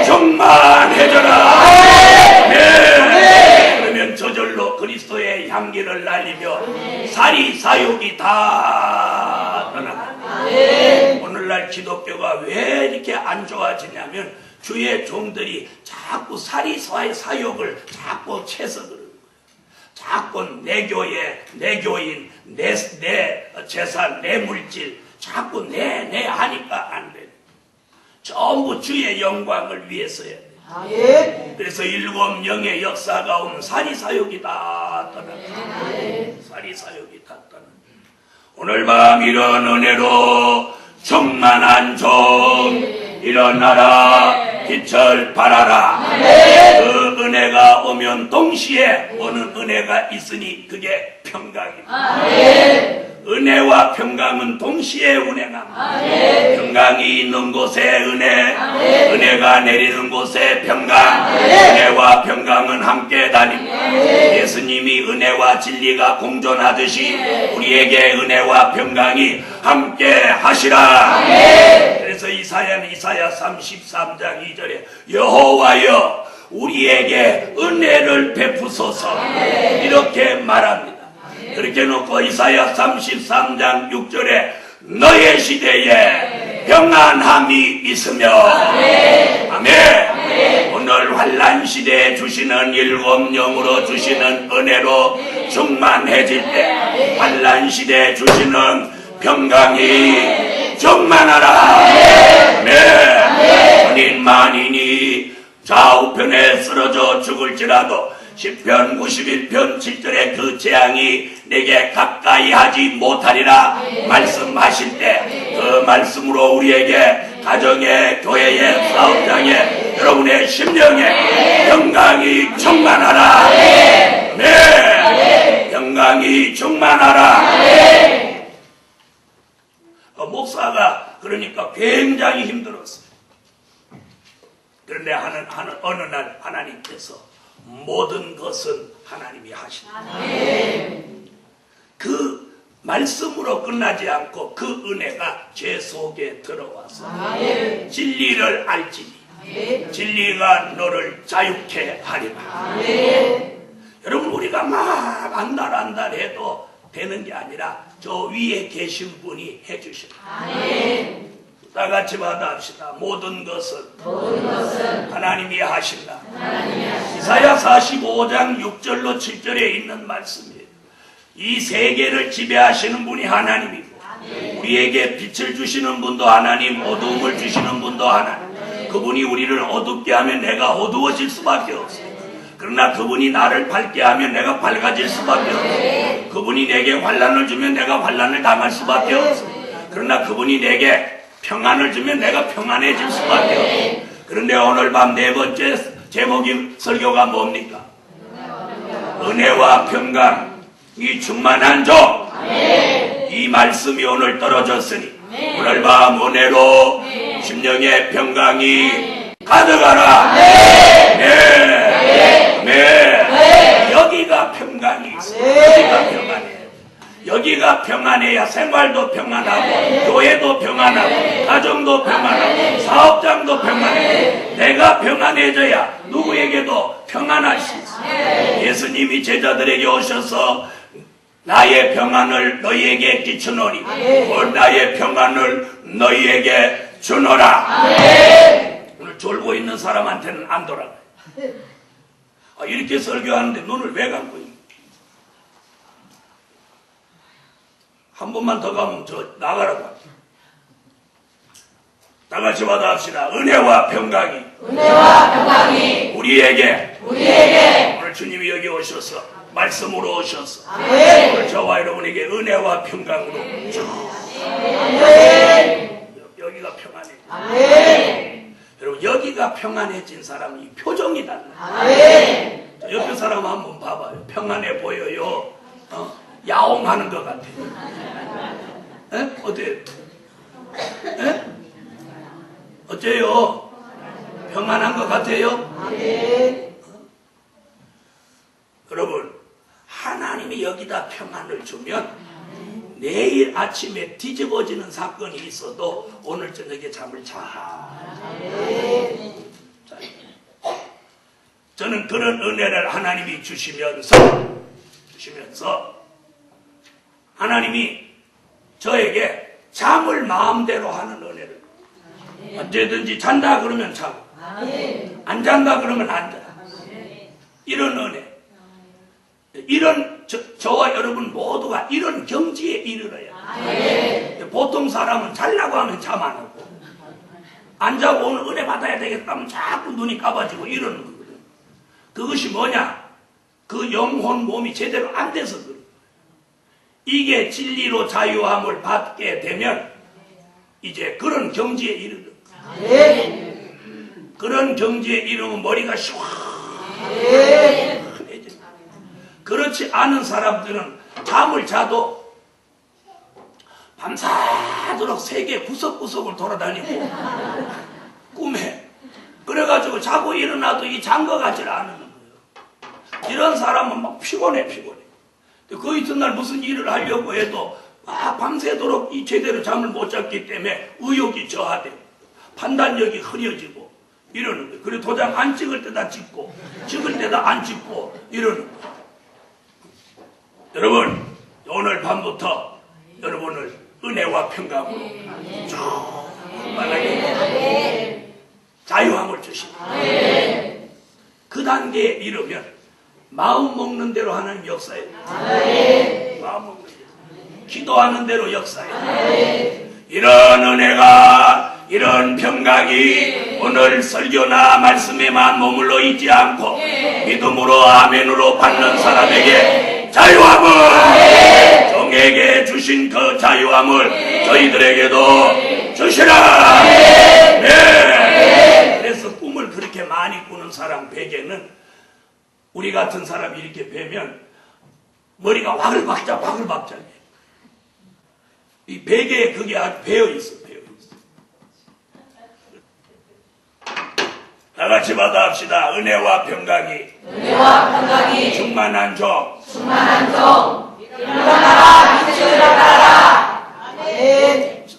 충만해져라. 그러면 저절로 그리스도의 향기를 날리며 사리 사욕이 다 떠나가. 왜 이렇게 안 좋아지냐면 주의 종들이 자꾸 사리사의 사욕을 자꾸 채서 그러는 거예요. 자꾸 내 교회, 내 교인, 내 재산, 내 물질 자꾸 내 하니까 안 돼. 전부 주의 영광을 위해서야 돼. 그래서 일곱 영의 역사 가운데 사리사욕이 다 떠나. 사리사욕이 다 떠나. 오늘 밤 이런 은혜로 충만한 종 일어나라, 빛을 발하라. 그 은혜가 오면 동시에 오는 은혜가 있으니 그게 평강입니다. 은혜와 평강은 동시에 운행합니다. 평강이 있는 곳에 은혜, 은혜가 내리는 곳에 평강, 은혜와 평강은 함께 다닙니다. 예수님이 은혜와 진리가 공존하듯이 우리에게 은혜와 평강이 함께 하시라. 그래서 이사야는 이사야 33장 2절에 여호와여 우리에게 은혜를 베푸소서 이렇게 말합니다. 그렇게 놓고 이사야 33장 6절에 너의 시대에 평안함이 있으며 아멘. 오늘 환난 시대에 주시는 일곱 영으로 주시는 은혜로 충만해질 때 환난 시대에 주시는 평강이 충만하라. 아멘. 천인 만인이 좌우편에 쓰러져 죽을지라도 시편 91편 7절에 그 재앙이 내게 가까이 하지 못하리라 말씀하실 때 그 말씀으로 우리에게 가정에, 교회에, 사업장에, 여러분의 심령에 평강이 충만하라. 네, 평강이 충만하라. 목사가 그러니까 굉장히 힘들었어요. 그런데 어느 날 하나님께서 모든 것은 하나님이 하신다. 그 말씀으로 끝나지 않고 그 은혜가 제 속에 들어와서 진리를 알지니 진리가 너를 자유케 하리라. 여러분 우리가 막 안달 해도 되는 게 아니라 저 위에 계신 분이 해주신다. 다 같이 받아합시다. 모든 것은 하나님이 하신다. 이사야 45장 6절로 7절에 있는 말씀이에요. 이 세계를 지배하시는 분이 하나님이고 우리에게 빛을 주시는 분도 하나님, 어두움을 주시는 분도 하나님. 그분이 우리를 어둡게 하면 내가 어두워질 수밖에 없어요. 그러나 그분이 나를 밝게 하면 내가 밝아질 수밖에 없어요. 그분이 내게 환난을 주면 내가 환난을 당할 수밖에 없어요. 그러나 그분이 내게 평안을 주면 내가 평안해질 수밖에 없어요. 그런데 오늘 밤 네 번째 제목인 설교가 뭡니까? 은혜와 평강이 충만한 종. 이 말씀이 오늘 떨어졌으니 오늘 밤 은혜로 심령의 평강이 가득하라. 네. 여기가 평강이 있어. 여기가 평안해. 여기가 평안해야 생활도 평안하고 교회도 평안하고 가정도 평안하고 사업장도 평안해. 내가 평안해져야 누구에게도 평안할 수 있어. 예수님이 제자들에게 오셔서 나의 평안을 너희에게 끼치노니 올 나의 평안을 너희에게 주노라. 오늘 졸고 있는 사람한테는 안 돌아가요. 이렇게 설교하는데 눈을 왜 감고 있는? 한 번만 더 가면 저 나가라고 합니다. 다 같이 받아합시다. 은혜와 평강이 우리에게 오늘 주님이 여기 오셔서 말씀으로 오셔서 오늘 저와 여러분에게 은혜와 평강으로 여기가 평안해. 여러분 여기가 평안해진 사람은 이 표정이 달라요. 옆에 사람 한번 봐봐요. 평안해 보여요. 야옹하는 것 같아요. 어때요? 어째요? 평안한 것 같아요? 여러분 하나님이 여기다 평안을 주면 내일 아침에 뒤집어지는 사건이 있어도 오늘 저녁에 잠을 자. 저는 그런 은혜를 하나님이 주시면서 하나님이 저에게 잠을 마음대로 하는 은혜를 언제든지 잔다 그러면 자고 안 잔다 그러면 안 자. 이런 은혜, 이런 저와 여러분 모두가 이런 경지에 이르러야. 보통 사람은 잘라고 하면 잠 안 오고 안 자고 오늘 은혜 받아야 되겠다 하면 자꾸 눈이 감아지고 이러는 거거든. 그것이 뭐냐? 그 영혼 몸이 제대로 안 돼서 그래. 이게 진리로 자유함을 받게 되면 이제 그런 경지에 이르러. 그런 경지에 이르면 머리가 시원해져. 그렇지 않은 사람들은 잠을 자도 밤새도록 세계 구석구석을 돌아다니고 꿈에 그래가지고 자고 일어나도 이 잔 것 같지 않은 거예요. 이런 사람은 막 피곤해. 그 이튿날 무슨 일을 하려고 해도 밤새도록 이 제대로 잠을 못 잤기 때문에 의욕이 저하되고 판단력이 흐려지고 이러는 거예요. 그리고 도장 안 찍을 때다 찍고 찍을 때다 안 찍고 이러는 거예요. 여러분, 오늘 밤부터 여러분을 은혜와 평강으로 충만하게 자유함을 주십니다. 그 단계에 이르면 마음 먹는 대로 하나님 역사해. 마음 먹는 대로. 기도하는 대로 역사해. 이런 은혜가, 이런 평강이 오늘 설교나 말씀에만 머물러 있지 않고 믿음으로 아멘으로 받는 사람에게 자유함을, 종에게 주신 그 자유함을 저희들에게도 주시라. 네. 그래서 꿈을 그렇게 많이 꾸는 사람 베개는 우리 같은 사람이 이렇게 베면 머리가 와글박자. 이 베개에 그게 아주 배어있어. 다 같이 받아합시다. 은혜와 평강이 충만한 종 일어나라 빛을 발하라.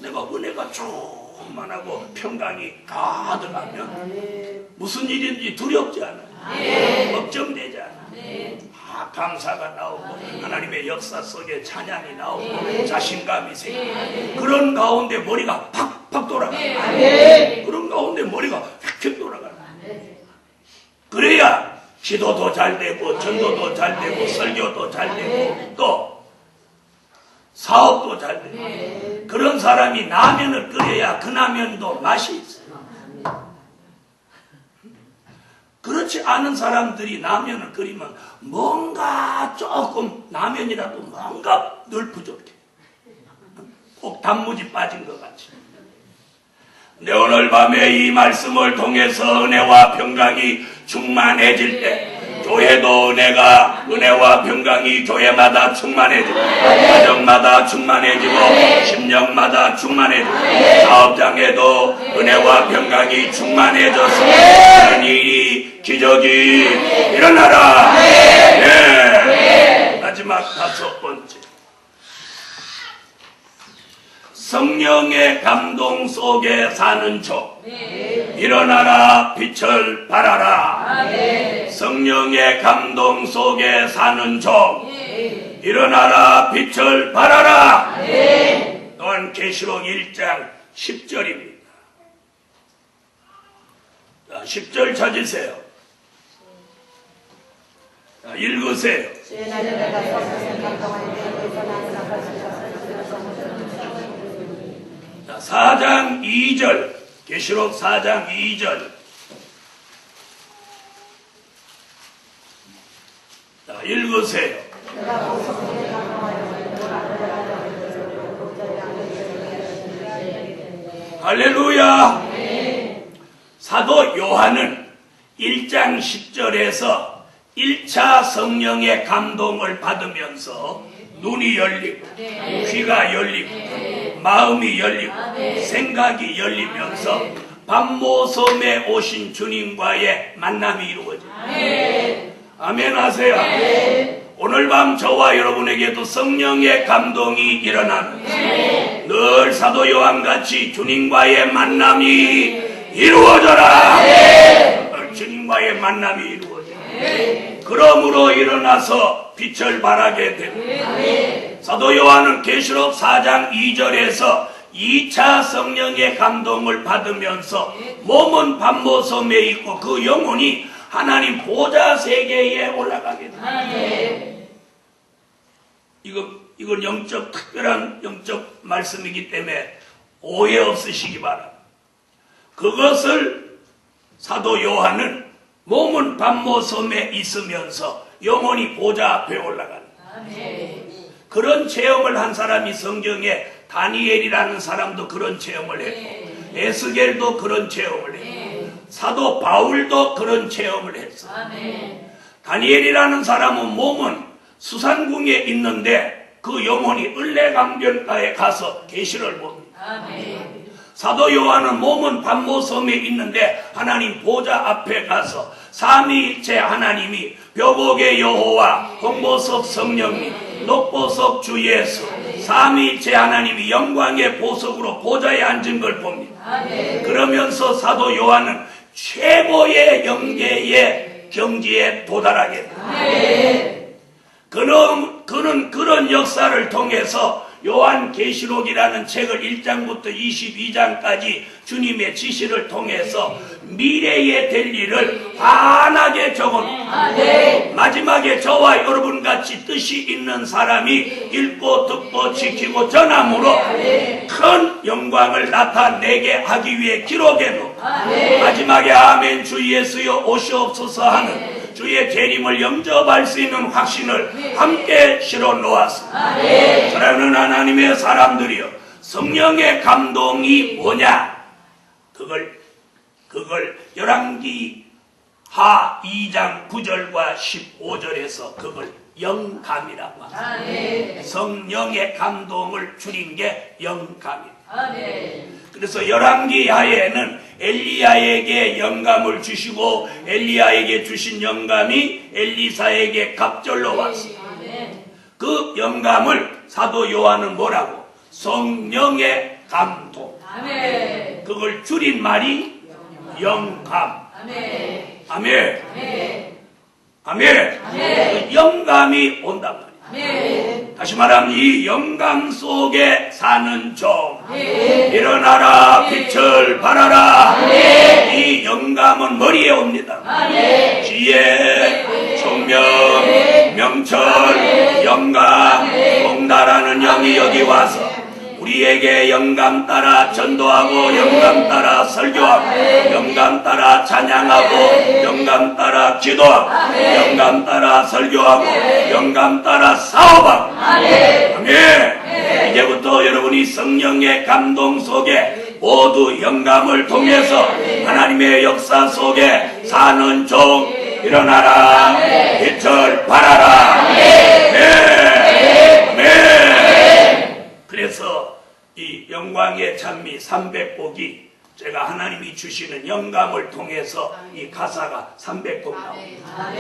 내가 은혜가 충만하고 평강이 가득하면 무슨 일인지 두렵지 않아요. 걱정되지 않아요. 감사가 나오고 하나님의 역사 속에 찬양이 나오고 자신감이 생기고 그런 가운데 머리가 팍팍 돌아가요. 그런 가운데 머리가 휙휙 돌아가요. 그래야 기도도 잘 되고 전도도 잘 되고 설교도 잘 되고 또 사업도 잘 되고 그런 사람이 라면을 끓여야 그 라면도 맛이 있어요. 그렇지 않은 사람들이 라면을 끓이면 뭔가 조금 라면이라도 뭔가 늘 부족해. 꼭 단무지 빠진 것 같이. 근데 오늘 밤에 이 말씀을 통해서 은혜와 평강이 충만해질 때 교회도 은혜와 평강이 교회마다 충만해지고 가정마다 충만해지고 심령마다 충만해지고 사업장에도 은혜와 평강이 충만해져서 그런 일이 기적이 일어나라. 네. 마지막 5번째, 성령의 감동 속에 사는 종 일어나라 빛을 발하라. 성령의 감동 속에 사는 종 일어나라 빛을 발하라. 또한 계시록 1장 10절입니다. 10절 찾으세요. 읽으세요. 4장 2절, 계시록 4장 2절. 읽으세요. 할렐루야. 사도 요한은 1장 10절에서 1차 성령의 감동을 받으면서 눈이 열리고 귀가 열리고 마음이 열리고 생각이 열리면서 밤모섬에 오신 주님과의 만남이 이루어져요. 아멘 하세요. 오늘 밤 저와 여러분에게도 성령의 감동이 일어나면서 늘 사도 요한같이 주님과의 만남이 이루어져라. 늘 주님과의 만남이 이루어져라. 그러므로 일어나서 빛을 발하게 됩니다. 사도 요한은 계시록 4장 2절에서 2차 성령의 감동을 받으면서 몸은 반모섬에 있고 그 영혼이 하나님 보좌 세계에 올라가게 됩니다. 이건 영적, 특별한 영적 말씀이기 때문에 오해 없으시기 바랍니다. 그것을 사도 요한은 몸은 반모섬에 있으면서 영혼이 보좌 앞에 올라간다. 그런 체험을 한 사람이 성경에 다니엘이라는 사람도 그런 체험을 했고 에스겔도 그런 체험을 했고 사도 바울도 그런 체험을 했어. 다니엘이라는 사람은 몸은 수산궁에 있는데 그 영혼이 을레강변가에 가서 계시를 봅니다. 사도 요한은 몸은 반모섬에 있는데 하나님 보좌 앞에 가서 삼위일체 하나님이 벼복의 여호와, 홍보석 성령님, 녹보석 주 예수, 삼위일체 하나님이 영광의 보석으로 보좌에 앉은 걸 봅니다. 그러면서 사도 요한은 최고의 영계의 경지에 도달하게 됩니다. 그는 그런 역사를 통해서 요한계시록이라는 책을 1장부터 22장까지 주님의 지시를 통해서 미래에 될 일을 환하게 적어놓습니다. 마지막에 저와 여러분같이 뜻이 있는 사람이 읽고 듣고 지키고 전함으로 큰 영광을 나타내게 하기 위해 기록해놓고 마지막에 아멘 주 예수여 오시옵소서 하는 주의 재림을 영접할 수 있는 확신을 함께 실어 놓았습니다. 사랑하는 하나님의 사람들이여, 성령의 감동이 뭐냐? 그걸 열왕기 하 2장 9절과 15절에서 그걸 영감이라고 합니다. 성령의 감동을 줄인 게 영감입니다. 그래서 열왕기 하에는 엘리야에게 영감을 주시고 엘리야에게 주신 영감이 엘리사에게 갑절로 왔습니다. 그 영감을 사도 요한은 뭐라고? 성령의 감동. 그걸 줄인 말이 영감. 아멘. 그 영감이 온단 말이에요. 다시 말하면 이 영감 속에 사는 종. 일어나라 빛을 발하라. 이 영감은 머리에 옵니다. 지혜, 총명, 명철, 영감, 공달하는 영이 여기 와서 우리에게 영감 따라 전도하고 영감 따라 설교하고 영감 따라 찬양하고 영감 따라 기도하고 영감 따라 설교하고 영감 따라 사업하고 아멘. 이제부터 여러분이 성령의 감동 속에 모두 영감을 통해서 하나님의 역사 속에 사는 종 일어나라 빛을 발하라. 그래서 이 영광의 찬미 300곡이 제가 하나님이 주시는 영감을 통해서 이 가사가 300곡 나옵니다.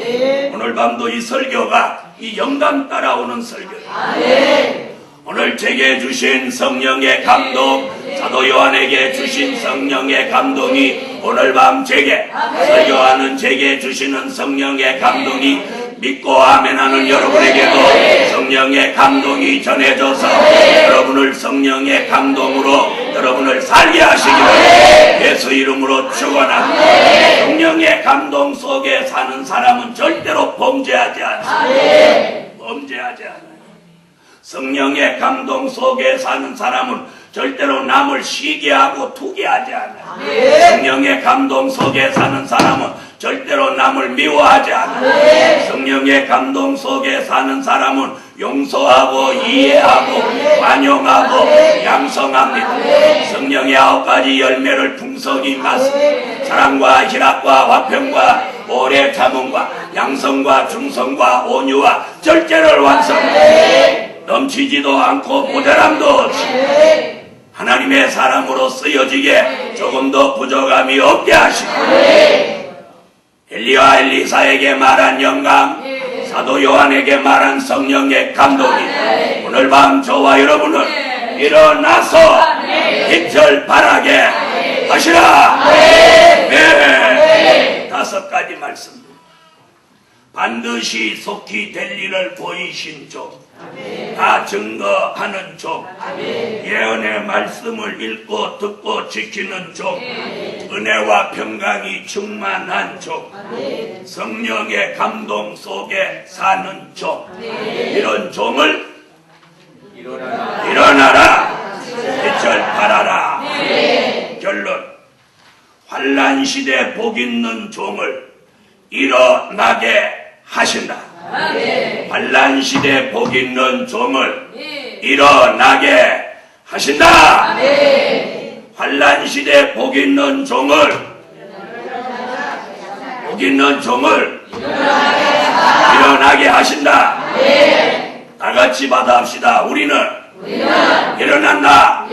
오늘 밤도 이 설교가 이 영감 따라오는 설교예요. 오늘 제게 주신 성령의 감동, 사도 요한에게 주신 성령의 감동이 오늘 밤 제게, 설교하는 제게 주시는 성령의 감동이 믿고 아멘하는 여러분에게도 성령의 감동이 전해져서 여러분을 성령의 감동으로 여러분을 살게 하시기를 예수 이름으로 축원합니다. 성령의 감동 속에 사는 사람은 절대로 범죄하지 않습니다. 범죄하지 않아요. 성령의 감동 속에 사는 사람은 절대로 남을 시기하고 투기하지 않아요. 성령의 감동 속에 사는 사람은 절대로 남을 미워하지 않아요. 성령의 감동 속에 사는 사람은 용서하고 이해하고 관용하고 양성합니다. 성령의 9가지 열매를 풍성히 맞습니다. 사랑과 희락과 화평과 오래 참음과 양성과 중성과 온유와 절제를 완성합니다. 넘치지도 않고 모자람도 없이 하나님의 사람으로 쓰여지게 조금 더 부족함이 없게 하시고 엘리와 엘리사에게 말한 영감, 사도 요한에게 말한 성령의 감동이 오늘 밤 저와 여러분을 일어나서 빛을 발하게 하시라. 네. 5가지 말씀. 반드시 속히 될 일을 보이신 종. 다 증거하는 종, 예언의 말씀을 읽고 듣고 지키는 종, 은혜와 평강이 충만한 종, 성령의 감동 속에 사는 종, 이런 종을 일어나라, 빛을 발하라. 결론, 환난시대 복 있는 종을 일어나게 하신다. 환난시대 복 있는 종을 일어나게 하신다. 환난시대 복 있는 종을 일어나게 하신다. 다 같이 받아합시다. 우리는 일어난다.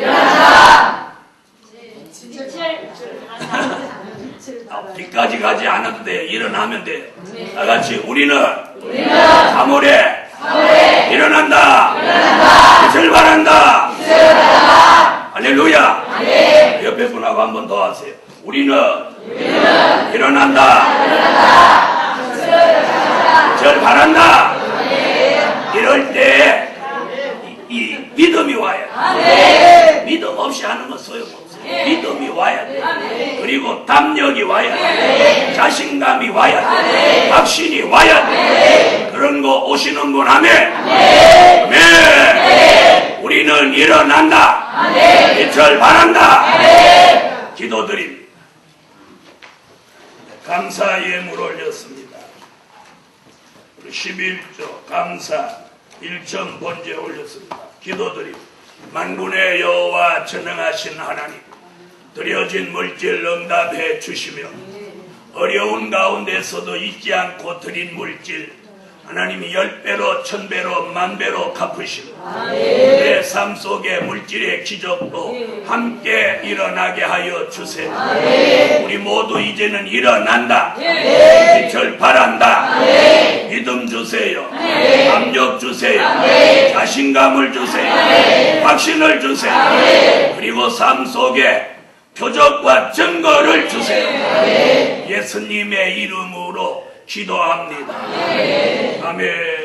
뒤까지 가지 않아도 돼. 일어나면 돼. 다 같이 우리는 3월에 일어난다. 빛을 발한다. 할렐루야. 옆에 분하고 한 번 더 하세요. 우리는 일어난다. 빛을 발한다. 이럴 때 이 믿음이 와야 돼. 믿음 없이 하는 건 소용없어. 믿음이 와야 돼. 그리고 담력이 와야 돼. 자신감이 와야 돼. 확신이 와야 돼. 그런 거 오시는 분 아멘. 아멘. 우리는 일어난다. 빛을 발한다. 기도드립니다. 감사 예물 올렸습니다. 11조 감사 1천 번제 올렸습니다. 기도드립니다. 만군의 여호와 전능하신 하나님, 드려진 물질 응답해 주시며 어려운 가운데서도 잊지 않고 드린 물질 하나님이 10배로 1000배로 10,000배로 갚으시고 내 삶 속에 물질의 기적도 함께 일어나게 하여 주세요. 우리 모두 이제는 일어난다. 빛을 발한다. 믿음 주세요. 감격 주세요. 자신감을 주세요. 확신을 주세요. 그리고 삶 속에 표적과 증거를 주세요. 예수님의 이름으로 기도합니다. 아멘.